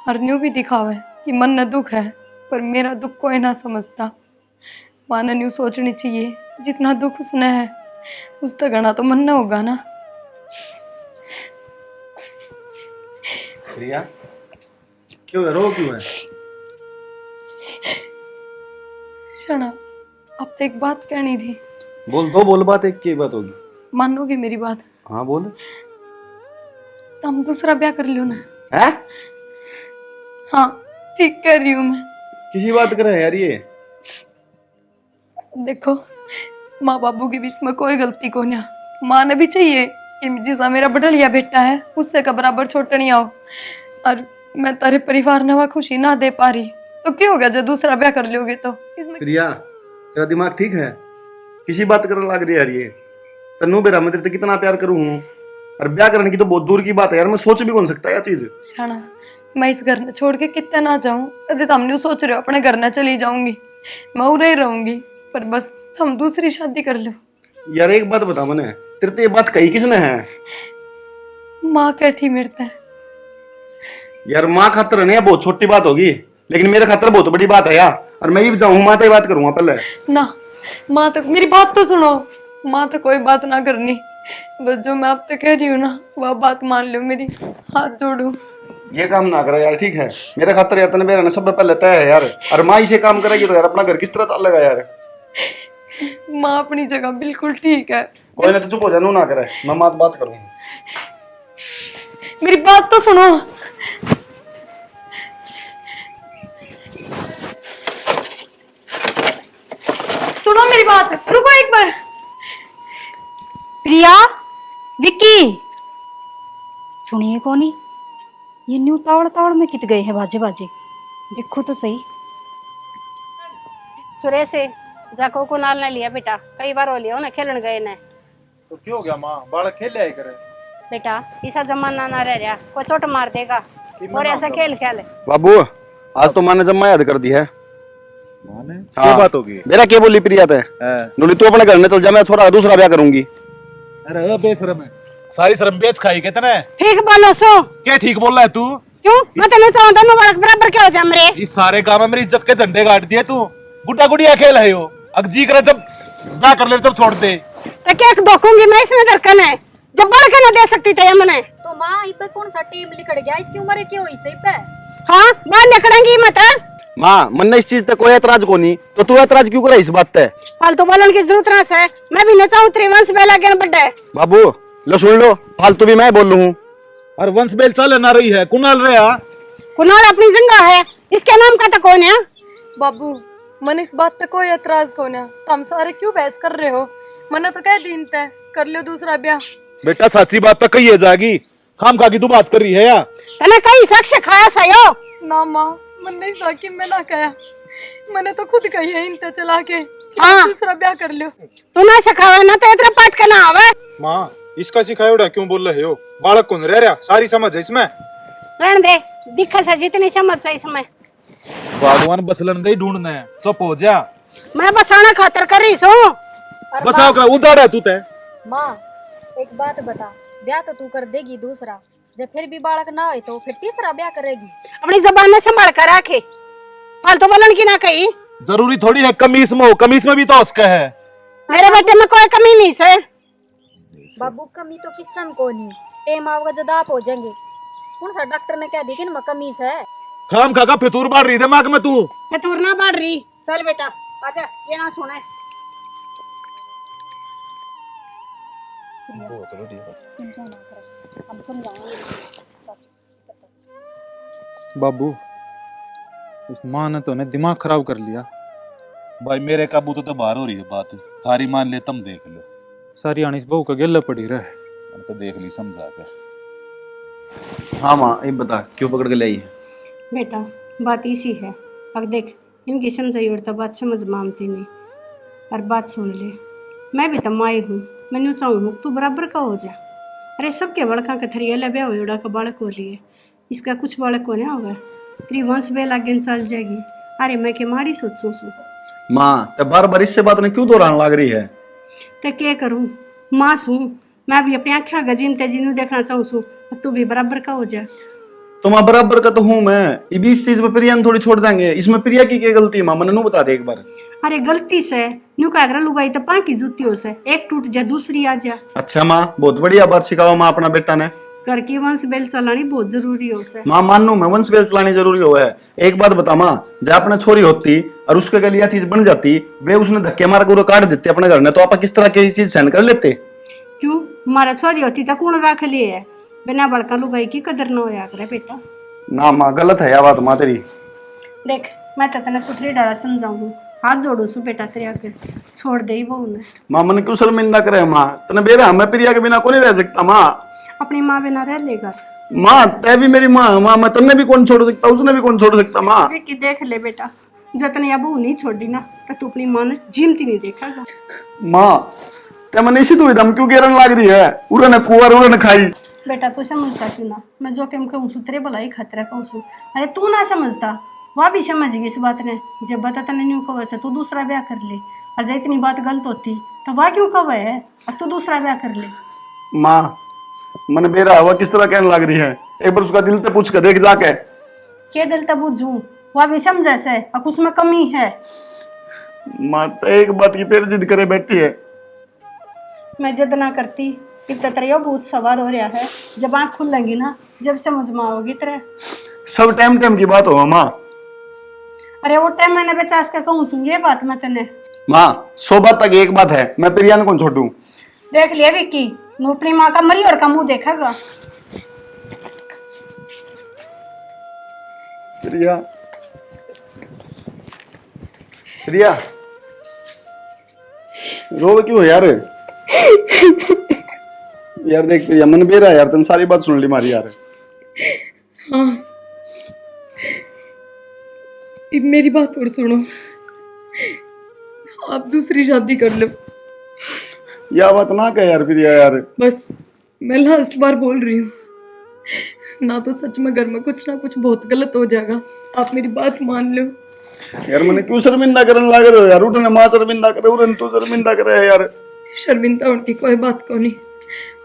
और न्यू भी दिखावे कि मन न दुख है, पर मेरा दुख कोई ना समझता। माँ ने न्यू सोचनी चाहिए जितना दुख उसने है उस तक घना तो मन न होगा ना। प्रिया क्यों है, रो क्यों है? शना, अब तो एक बात कहनी थी। बोल दो, बोल, बात एक की बात होगी। मानोगी मेरी बात? हाँ बोल। तो हम दूसरा ब्याह कर लियो ना। है? हाँ ठीक कह रही हूँ मैं। किसी बात कर रहे हैं यार ये? देखो माँ बाबू की भी इसमें कोई गलती को नहीं। माँ ने भी चाहिए कि जिसा मेरा बढ़िया बेटा है उससे का बराबर छोटा नहीं आओ, और मैं तेरे परिवार ने वह खुशी ना दे पा रही तो क्यों हो गया जब दूसरा ब्याह कर लोगे तो इसमें। प्रिया तेरा दिमाग ठीक है? किसी बात करने लग रही है यार ये? तन्नू बेरा मैं तेरे से कितना प्यार करूँ हूँ, और ब्याह करने की तो बहुत दूर की बात है यार, मैं सोच भी कौन सकता है यह चीज। शाना, मैं इस घर में छोड़ के कितना ना जाऊं, अरे तुम नहीं सोच रहे हो अपने घर न चली जाऊंगी, मैं उरे ही रहूंगी, पर बस तुम दूसरी शादी कर लो। यार एक बात बता मने, तेरे तो ये बात कही किसने है? माँ कहती मेरे ते। यार माँ खातर नहीं, बहुत छोटी बात होगी, लेकिन मेरे खातर बहुत बड़ी बात है यार, और मैं ही जाऊँ माँ से बात करूंगा पहले ना। माँ तो मेरी बात तो सुनो, माँ तो कोई बात ना करनी, बस जो मैं आप तक कह रही हूँ ना वह बात मान लो मेरी, हाथ जोड़ू। ये काम ना करा यार, ठीक है? मेरे खातर यार तने मेरा ना सब पहले तय है यार, और माँ इसे काम करेगी तो यार अपना घर किस तरह चलेगा यार? माँ अपनी जगह बिल्कुल ठीक है। कोई ना तो चुप हो जा, नू ना करे, मैं माँ बात करूंगा। मेरी बात तो सुनो। सुनो मेरी बात, रुको एक बार। प्रिया, विक्की, सुनिए कोनी, ये न्यू तावड़ तावड़ में कित गए हैं बाजे बाजे, देखो तो सही। सुरेश से जाको को नाल ना लिया बेटा, कई बार हो लिया उन्हें खेलन गए ने। तो क्यों हो गया माँ, बालक खेल लिया करे। बेटा ऐसा जमाना ना रह गया, कोई चोट मार देगा और ऐसा खेल खेल। बाबू आज तो माँ ने जम्मा याद कर दी है। क्या बात होगी? मेरा क्या बोली प्रिया थे? नूली तू अपने घर में चल जा, मैं छोरा दूसरा ब्याह करूंगी। अरे बेशरम है, सारी शर्म बेच खाई कितने। ठीक बोलो सो। क्या ठीक बोल रहा है तू? क्यों मैं तेने चाहूं दोनों बालक बराबर क्या हो जा मेरे? इस सारे काम में मेरी इज्जत के झंडे गाड़ दिए तू। गुड्डा गुड़िया खेल है यो, अब जी करे जब ब्याह कर ले तब छोड़ दे। तो क्या दोखूंगी मैं इसमें दरकन है जब बड़ के ना दे सकती थे मैंने। तो माँ इस पे कौन सा टेम लिखड़ गया, इसकी उम्र क्या हुई सही पे? हाँ बाल निकलेंगी मत। माँ मन ने इस चीज तक कोई एतराज को नहीं, तो तू एतराज क्यों करे इस बात पे? फालतू बोलने की जरूरत ना है, मैं भी न चाहूं त्रिवंश बेला के बड्डे। बाबू लो सुन लो, फालतू भी मैं बोल हूँ। और वंश बेल चल ना रही है, कुणाल रहा कुणाल अपनी जंगा है, इसके नाम का तो कौन है? बाबू मन इस बात पे कोई एतराज को ना, तुम सारे क्यों बहस कर रहे हो? मैंने तो कह दीन तय कर लो दूसरा ब्याह। बेटा सच्ची बात तो कही है जागी, खाम खा की तू बात कर रही है या? तने कई शख्स खाया सायो ना माँ, मन नहीं साकी मैं ना कहा, मैंने तो खुद कही है इनते चला के हाँ। दूसरा ब्याह कर लो। तू ना सिखावे ना तो इतना पाठ करना आवे। माँ इसका सिखाया उड़ा क्यों बोल रहे हो? बालक कौन रह रहा, सारी समझ है इसमें। रहने दे, दिखा से जितनी समझ से इसमें। भगवान बसलन गई ढूंढने, चुप हो जा। मैं बसाना खातर कर रही हूँ। बसाओ का उदाड़ है तू ते। माँ एक बात बता, ब्याह तो तू कर देगी दूसरा, जब फिर भी बालक ना हो तो फिर तीसरा ब्याह करेगी? अपनी जबान में संभाल कर रखे, फालतू बोलन की ना कही। जरूरी थोड़ी है कमीज में हो, कमीज में भी तो उसका है। मेरे बेटे में कोई कमी नहीं से। बाबू कमी तो किस्म को नहीं, टेम आओगे जब आप हो जाएंगे। कौन सा डॉक्टर ने कह दी कि इनमें कमीज है? खाम खा का फितूर बाढ़ रही दिमाग में तू। फितूर ना बढ़ रही, चल बेटा आजा, ये ना सुने। चिंता ना करो, हम समझाएंगे। बाबू इस माँ ने तो ने दिमाग खराब कर लिया। भाई मेरे काबू तो बाहर हो रही है बात, थारी मान ले तुम देख लो। सारी आनी बहू का गेला पड़ी रहे। मैंने तो देख ली समझा के। हाँ माँ ये बता क्यों पकड़ के लाई है? बेटा बात इसी है, अब देख इनकी समझाई उड़ता बात समझ मानती नहीं। और बात सुन ले, मैं भी तो माई हूँ, मैंने चाहूँ तू बराबर का हो जा। अरे सबके बड़का के थरिया लबे हुड़ा का बालक हो लिए, इसका कुछ बालक को नहीं होगा, तेरी वंश बेल आगे चल जाएगी। अरे मैं के माड़ी सोचूं सू माँ ते बार बार इससे बात ने क्यों दोहराने लग रही है? तो क्या करूँ, माँ सूँ, मैं भी अपनी आँखें गजीन तेजीनू देखना चाहूँ सू, तू भी बराबर का हो जा। तो माँ बराबर का तो हूँ मैं, ये भी इस चीज में प्रिया ने थोड़ी छोड़ देंगे, इसमें प्रिया की क्या गलती है माँ? मैंने बता दे एक बार। अरे गलती से न्यू कागरा लुगाई तो पाँ की जुती हो से, एक टूट जा दूसरी आ जा। अच्छा माँ, बहुत बढ़िया बात सिखाओ माँ अपना बेटा ने। घर की वंश बेल चलानी बहुत जरूरी हो से। माँ मानू मैं वंश बेल चलानी जरूरी हो है। एक बात बता माँ, जब अपने छोरी होती और उसके गली चीज बन जाती, वे उसने धक्के मार कर काट देते अपने घर ने, तो आप किस तरह की चीज सहन कर लेते? क्यों, हमारा छोरी होती तो कौन रख लिए है, बिना बड़का लुगाई की कदर न होया करे बेटा। ना माँ गलत है यह बात माँ तेरी। देख मैं तो तेने सुथरी डाला समझाऊं, हाथ जोड़ू सु बेटा तेरे आके, छोड़ दे ही बहू ने। माँ मन क्यों शर्मिंदा करे माँ? तने बेरा मैं प्रिया के बिना कौन नहीं रह सकता माँ। अपनी माँ बिना रह लेगा। माँ तय भी मेरी माँ, माँ मैं तन्ने भी कौन छोड़ सकता, उसने भी कौन छोड़ सकता माँ। विक्की देख ले बेटा, जतने अब नहीं छोड़ी ना तो तू अपनी माँ ने जीमती नहीं देखेगा। माँ ते मैंने इसी दुविधा में क्यों गिरन लग रही है? उरे ने कुआर उरे ने खाई। बेटा तू समझता क्यों ना, मैं जो कहूँ कहूँ सु तेरे भलाई खतरा कहूँ सु। अरे तू ना समझता, वह भी समझ गई इस बात ने। जब बता तने न्यू कवर से तू दूसरा ब्याह कर ले, और जब इतनी बात गलत होती तो वह क्यों कवे है, और तू दूसरा ब्याह कर ले। माँ मन बेरा हुआ किस तरह कहने लग रही है, एक बार उसका दिल से पूछ कर देख जाके। के दिल तब बुझू, वह भी समझे से, और उसमें कमी है। माँ तो एक बात की फिर जिद करे बैठी है। मैं जिद ना करती, इतना तेरा भूत सवार हो रहा है, जब आँख खुलेंगी ना, जब समझ में आओगी तेरे। सब टाइम टाइम की बात हो माँ। अरे वो टाइम मैंने 50 का कहूँ सुन, ये बात मैं तेने। माँ 100 बात तक एक बात है, मैं प्रिया ने कौन छोड़ू। देख लिया विक्की, मैं अपनी माँ का मरी और का मुंह देखेगा। प्रिया प्रिया रो क्यों यार? यार देख प्रिया मन बेरा यार, तन सारी बात सुन ली मारी यार। हाँ, अब मेरी बात और सुनो, आप दूसरी शादी कर लो। यह बात ना कह यार प्रिया यार। बस मैं लास्ट बार बोल रही हूँ, ना तो सच में घर में कुछ ना कुछ बहुत गलत हो जाएगा, आप मेरी बात मान लो। यार मैंने क्यों शर्मिंदा करने लग रहे हो यार? उठने माँ शर्मिंदा करे, उठने तू शर्मिंदा करे यार। शर्मिंदा उनकी कोई बात को नहीं।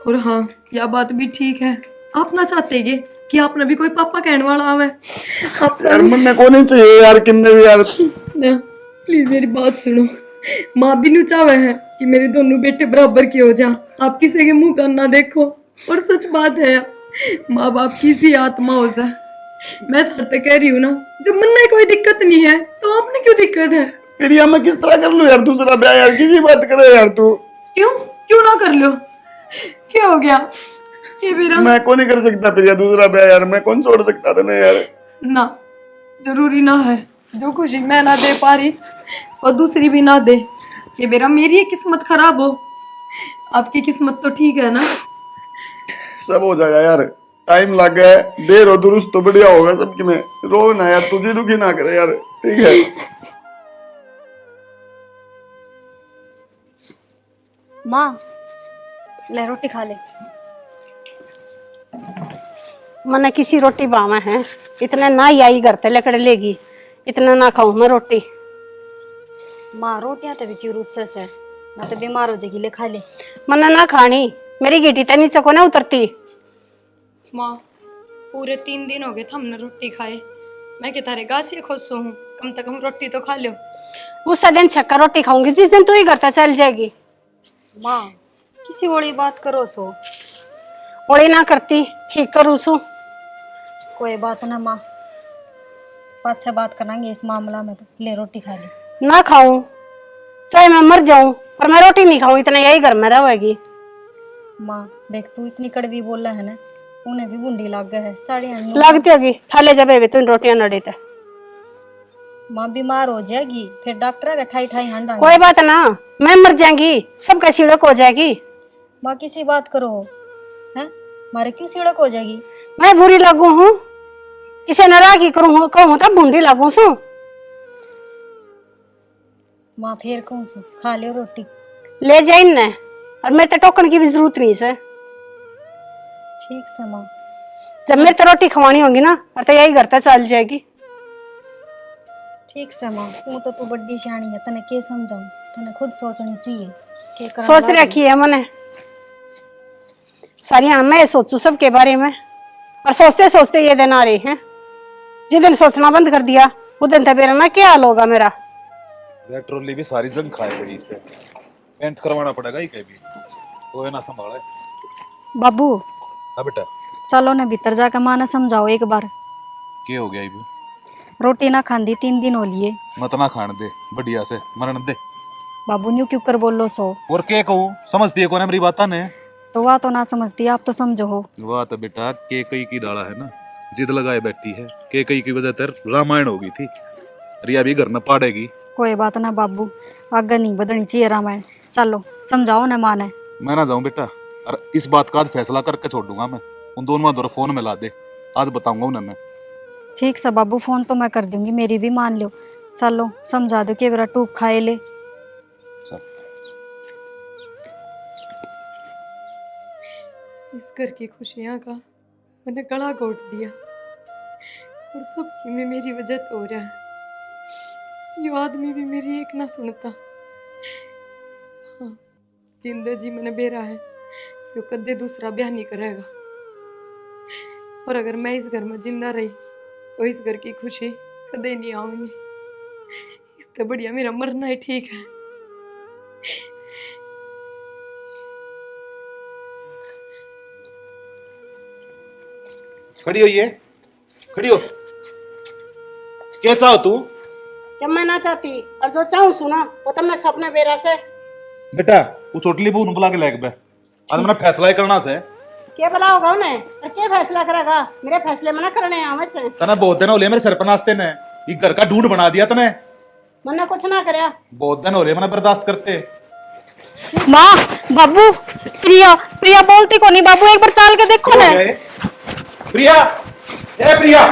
और हाँ, यह बात भी ठीक है, आप ना चाहते ये कि आपने भी कोई पापा कहने वाला आवे। आप यार मन को नहीं चाहिए यार, किन्ने भी यार। ना प्लीज मेरी बात सुनो, माँ भी नहीं चाहे है कि मेरे दोनों बेटे बराबर के हो जा, आप किसी के मुंह का ना देखो। और सच बात है, माँ बाप की सी आत्मा हो जा। मैं तो तक कह रही हूँ ना, जब मन में कोई दिक्कत नहीं है तो आपने क्यों दिक्कत है? प्रिया मैं किस तरह कर लूं यार दूसरा ब्याह यार? किसी बात करे यार तू। क्यों क्यों ना कर लो? क्या हो गया ये मेरा? मैं कौन नहीं कर सकता प्रिया दूसरा ब्याह यार, मैं कौन छोड़ सकता था ना यार। ना, जरूरी ना है, जो खुशी मैं ना दे पा रही और दूसरी भी ना दे, ये मेरा मेरी ही किस्मत खराब हो। आपकी किस्मत तो ठीक है ना? सब हो जाएगा यार, टाइम लग गया है, देर हो दुरुस्त तो बढ़िया होगा सबकी में। रो ना यार, तुझे दुखी ना करे यार, ठीक है? माँ ले रोटी खा ले। मने किसी रोटी बावा है, इतने ना ही आई घर ते लेकर लेगी, इतना ना खाऊं मैं रोटी। माँ रोटियां तो भी क्यों रुस्से से, ना तो बीमार हो जाएगी, ले खा ले। मने ना खानी, मेरी गिटी तो नीचे को ना उतरती। माँ पूरे 3 दिन हो गए थे हमने रोटी खाए, मैं कि तारे गासी खुश हूँ, कम से कम रोटी तो खा लो। उस दिन छक्का रोटी खाऊंगी जिस दिन तू ही घर ते चल जाएगी। माँ किसी ओली बात करो सो। ओली ना करती, ठीक करूँ सू। कोई बात ना माँ, अच्छा बात करेंगे इस मामला में, तो ले रोटी खा ले। ना खाऊं चाहे मैं मर जाऊं, पर मैं रोटी नहीं खाऊं, इतना यही घर में रहेगी। माँ देख तू इतनी कड़वी बोल रहा है ना, उन्हें भी बूंदी लग गए है साड़ियाँ लगती होगी, थाले जब तुम रोटियां नड़ी थे। माँ बीमार हो जाएगी, फिर डॉक्टर का ठाई ठाई हांडा। कोई बात ना, मैं मर जाएंगी, सबका सीढ़क हो जाएगी। माँ किसी बात करो है, मारे क्यों सीढ़क हो जाएगी? मैं बुरी लगू हूँ, इसे नाराज की करूँ कहूँ तब बूंदी लगू सू। माँ फिर कौन सो खा लियो रोटी। ले जाइन ने, और मेरे तो टोकन की भी जरूरत नहीं से। ठीक से माँ। जब मेरे तो रोटी खवानी होगी ना, और तो यही घर तक चल जाएगी। ठीक से माँ, तू बड़ी सियाणी है, तने के समझाऊं, तने खुद सोचनी चाहिए के करना सोच लाग रखी है मैंने सारी, हाँ मैं सोचू सबके बारे में, और सोचते सोचते ये दिन आ रहे हैं। जिस दिन सोचना बंद कर दिया उस दिन तो मेरा ना क्या हाल होगा मेरा। यार ट्रॉली भी सारी जंग खाए पड़ी इससे, पेंट करवाना पड़ेगा ही कहीं भी, वो है ना संभाला है। बाबू हाँ बेटा। चलो ने भीतर जाकर माँ ने समझाओ एक बार। क्या हो गया इबू? रोटी ना खांदी 3 दिन हो लिए। मत ना खान दे, बढ़िया से मरण दे। बाबू न्यू क्यों कर बोलो सो? और क्या कहूँ, समझती है कौन है मेरी बात ने? तो वह तो ना समझती, आप तो समझो हो। वाह तो बेटा के कई की डाला है ना, जिद लगाए बैठी है, के कई की वजह तर रामायण हो गई थी, रिया भी घर न पाड़ेगी। कोई बात ना बाबू, आगे नहीं बदलनी चाहिए रामायण। चलो समझाओ ना माँ ने। मैं ना जाऊं बेटा, और इस बात का आज फैसला करके छोड़ दूंगा मैं। उन दोनों में फोन मिला दे, आज बताऊंगा उन्हें मैं। ठीक से बाबू, फोन तो मैं कर दूंगी, मेरी भी मान लो। चलो समझा दो कि मेरा टूक खाए ले। चल। इस घर की खुशियाँ का मैंने गला घोट दिया, और सबकी में मेरी वजह तो हो रहा है। ये आदमी भी मेरी एक ना सुनता। हाँ, जिंदा जी मैंने बेरा है, यो कदे दूसरा ब्याह नहीं करेगा। और अगर मैं इस घर में जिंदा रही तो इस घर की खुशी कदे नहीं आऊंगी। इससे बढ़िया मेरा मरना ही ठीक है। खड़ी हो, ये खड़ी हो। क्या चाहो तू? जब मैं ना चाहती और जो चाहूँ सुना वो तुमने सपने बेरा से। बेटा वो छोटली बहू बुला के लेके बे, आज मैंने फैसला ही करना से। क्या भला होगा उन्हें, और क्या फैसला करेगा? मेरे फैसले में ना करने आवे से। तना बहुत दिन हो रहे मेरे सर पर नाचते ने, ये घर का ढूंढ बना दिया तने। मैंने कुछ ना करया, बहुत दिन हो रहे मैंने बर्दाश्त करते। माँ, बाबू, प्रिया प्रिया बोलती को नहीं बाबू, एक बार चाल के देखो ना। प्रिया, ए प्रिया।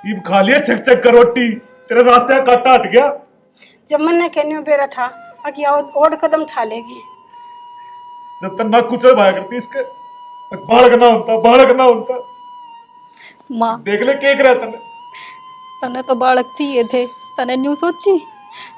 ये खा लिया चक चक कर रोटी, तेरा रास्ते का कांटा हट गया। जब मैंने कहने बेरा था कि और कदम उठा लेगी। जब तक ना कुछ भाया करती इसके, बालक ना होता। माँ, देख ले केक रहा तने। तने तो बालक चाहिए थे, तने न्यू सोची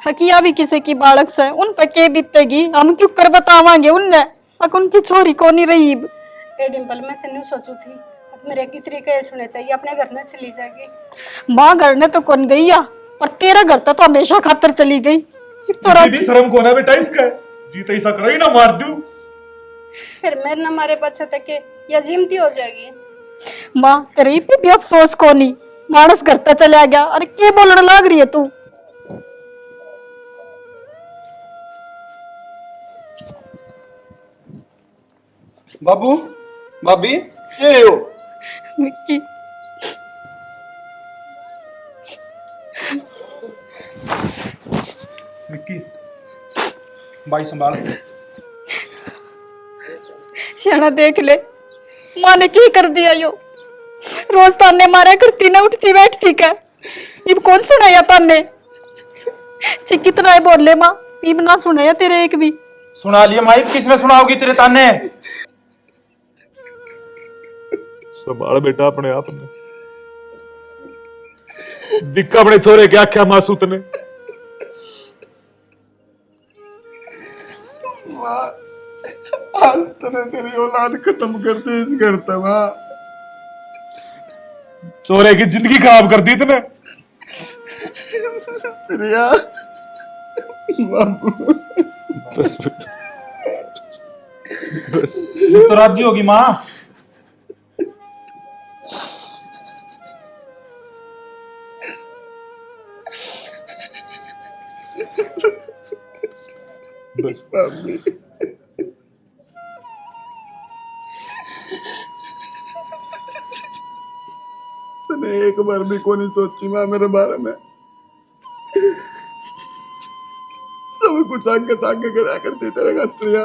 हकिया भी किसी की बालक से उन पे के बीतेगी, हम क्यों कर बतावांगे उनने, अक उनकी छोरी को नहीं रही। ए डिम्पल, मैं तेन सोचू थी अब मेरे की तरीके सुने थे ये अपने घर में चली जाएगी। माँ घर ने तो कौन गई या, पर तेरा घर तो हमेशा खातर चली गई। तो राजी शर्म को ना बेटा इसका, जीते ऐसा करो ही ना मार दूं। फिर मेरे न मारे बच्चे तक के या जिमती हो जाएगी। माँ तेरे पे भी अफसोस को नहीं, मानस घर तक चला गया, अरे क्या बोलने लाग रही है तू? बाबू, भाभी, ये हो? मिक्की, विक्की, भाई संभाल। शाना देख ले, माँ ने की कर दिया यो। रोज ताने मारा करती ना, उठती बैठती का। इब कौन सुनाया ताने? कितना है बोल ले माँ, इब ना सुनाया तेरे एक भी। सुना लिया माई, किसने सुनाओगी तेरे ताने? संभाल बेटा अपने आप ने, दिक्का अपने छोरे के आख्या मासूत ने। आज तने तेरी औलाद खत्म कर दी इस घर तक। छोरे की जिंदगी खराब कर दी तने। प्रिया, बाबू, बस बेटा, बस। तो राजी होगी माँ। बस भाभी, तने एक बार भी को नहीं सोची माँ मेरे बारे में। सब कुछ आगे ताके करा करती तेरे घर प्रिया।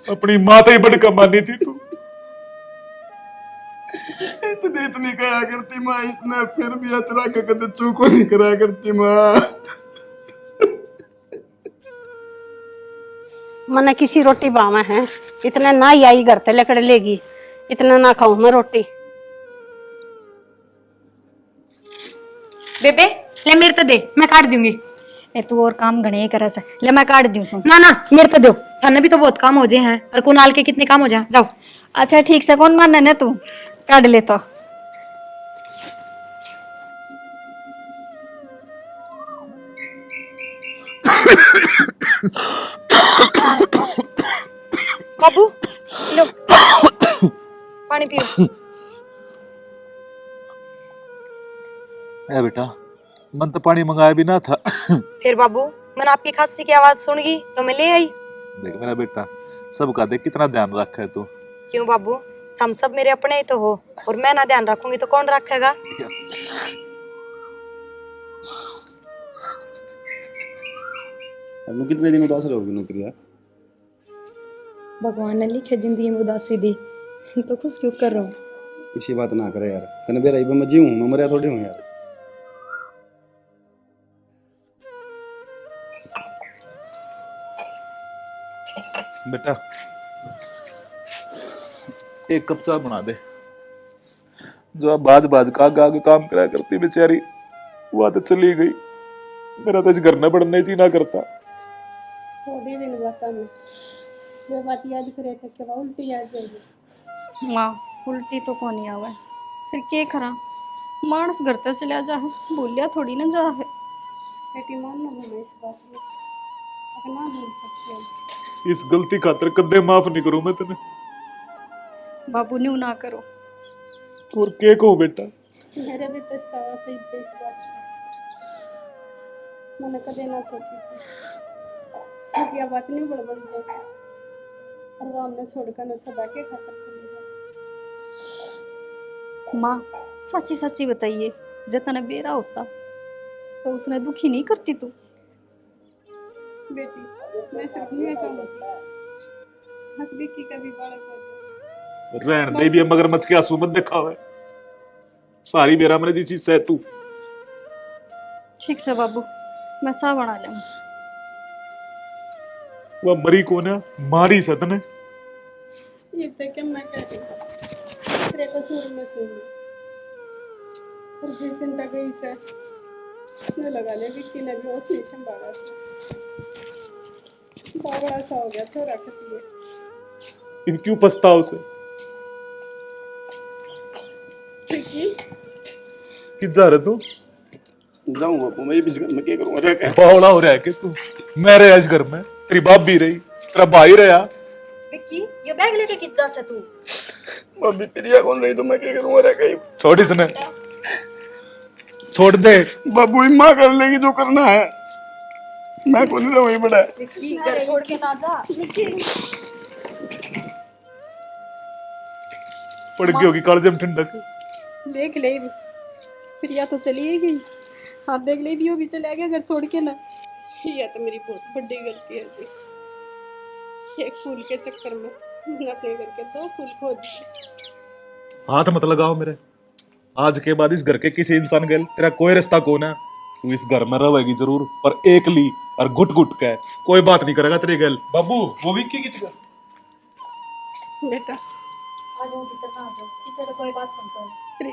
अपनी माँ तो ही बड़ी कमानी थी तू। इतनी इतनी कहा करती माँ इसने, फिर भी अतरा के कदे चूको नहीं करा करती माँ। मने किसी रोटी बामा है, इतने ना ही आई घर ते लकड़ लेगी, इतना ना खाऊं मैं रोटी। बेबे ले मेरे पे दे, मैं काट दूंगी। ए तू और काम घणे ही करे से, ले मैं काट दूं सु। ना ना मेरे पे दो, थाने भी तो बहुत काम हो जाए हैं और कुणाल के कितने काम हो जाए। जाओ। अच्छा ठीक से, कौन मानना ने तू काट ले तो। बाबू लो पानी पियो। ए बेटा, मन तो पानी मंगाया भी ना था। फिर बाबू मैंने आपकी खांसी की आवाज सुन गई तो मैं ले आई। देख मेरा बेटा, सबका देख कितना ध्यान रखा है तू। क्यों बाबू, हम सब मेरे अपने ही तो हो, और मैं ना ध्यान रखूंगी तो कौन रखेगा। अब कितने दिन उदास रहोगी नुप्रिया? भगवान ने लिखे जिंदगी में उदासी दी तो खुश क्यों कर रहा हूँ। किसी बात ना करे यार, तने बेरा इब मैं जीऊं, मैं मरिया थोड़ी हूं यार। बेटा एक कप चाय बना दे। जो अब बाज बाज का आगे काम करा करती बेचारी, वो तो चली गई। मेरा तो इस घर में पड़ने ही ना करता। थोड़ी दिन बता मैं वे बात याद करे तो क्या उल्टी याद जाएगी। माँ उल्टी तो कौन ही आवे, फिर के खरा मानस घर ते चला जा है, बोलिया थोड़ी ना जा है। बेटी मान लो मैं इस बात में अपना भूल सकती हूँ। इस गलती खातर कदे माफ नहीं करूं मैं तेने। बाबू न्यू ना करो। और के कहूं बेटा, मेरे भी पछतावा से इस बात का मैंने कदे ना सोची थी। क्योंकि अब बात नहीं बड़बड़ जाए और वो हमने छोड़कर न सदा के खातर चली जाए। माँ सच्ची सच्ची बताइए, जतन बेरा होता तो उसने दुखी नहीं करती तू। बेटी मैं सिर्फ नहीं चाहूंगी हक देखी कभी बालक हो जाए। रहन दे भी मगरमच्छ के आंसू मत दिखावे। सारी बेरा मैंने जी चीज से तू। ठीक से बाबू, मैं चाह बना ले। वो मरी कौन है? मारी सतने। ये तो क्या मैं कह रही तेरे कसूर में सुन और जिस दिन तक गई से मैं लगा ले विक्की ने भी उस नहीं संभाला बाबड़ा सा हो गया छोरा के लिए। इन क्यों पछताओ से? विक्की कि जा रहे तू? जाऊं बापू, मैं इस घर में क्या करूंगा रह के? बावड़ा हो रहा है कि तू? मैं रहा इस घर में, तेरी बाप भी रही, तेरा भाई रहा। विक्की ये बैग लेके किस जा से तू? अभी प्रिया कौन रही तो मैं क्या करूंगा रह के? छोड़ इसने, छोड़ दे। बाबू माँ कर लेगी जो करना है, मैं कौन रहा वही बड़ा है। विक्की घर छोड़ के ना जा। पड़ गई होगी कालजे में ठंडक। देख ले प्रिया तो चली ही गई, हाँ देख ले भी वो भी चला गया घर छोड़ के ना। यह तो मेरी बहुत बड़ी गलती है जी। एक फूल के चक्कर में अपने घर के 2 फूल खो दिए। हाथ मत लगाओ मेरे। आज के बाद इस घर के किसी इंसान गल तेरा कोई रिश्ता कौन है। तू इस घर में रहेगी जरूर, पर एक ली और घुट घुट के, कोई बात नहीं करेगा तेरी गल। बाबू वो भी की बेटा आ जाओ भीतर, आ जाओ, किसी से कोई बात मत करो। अरे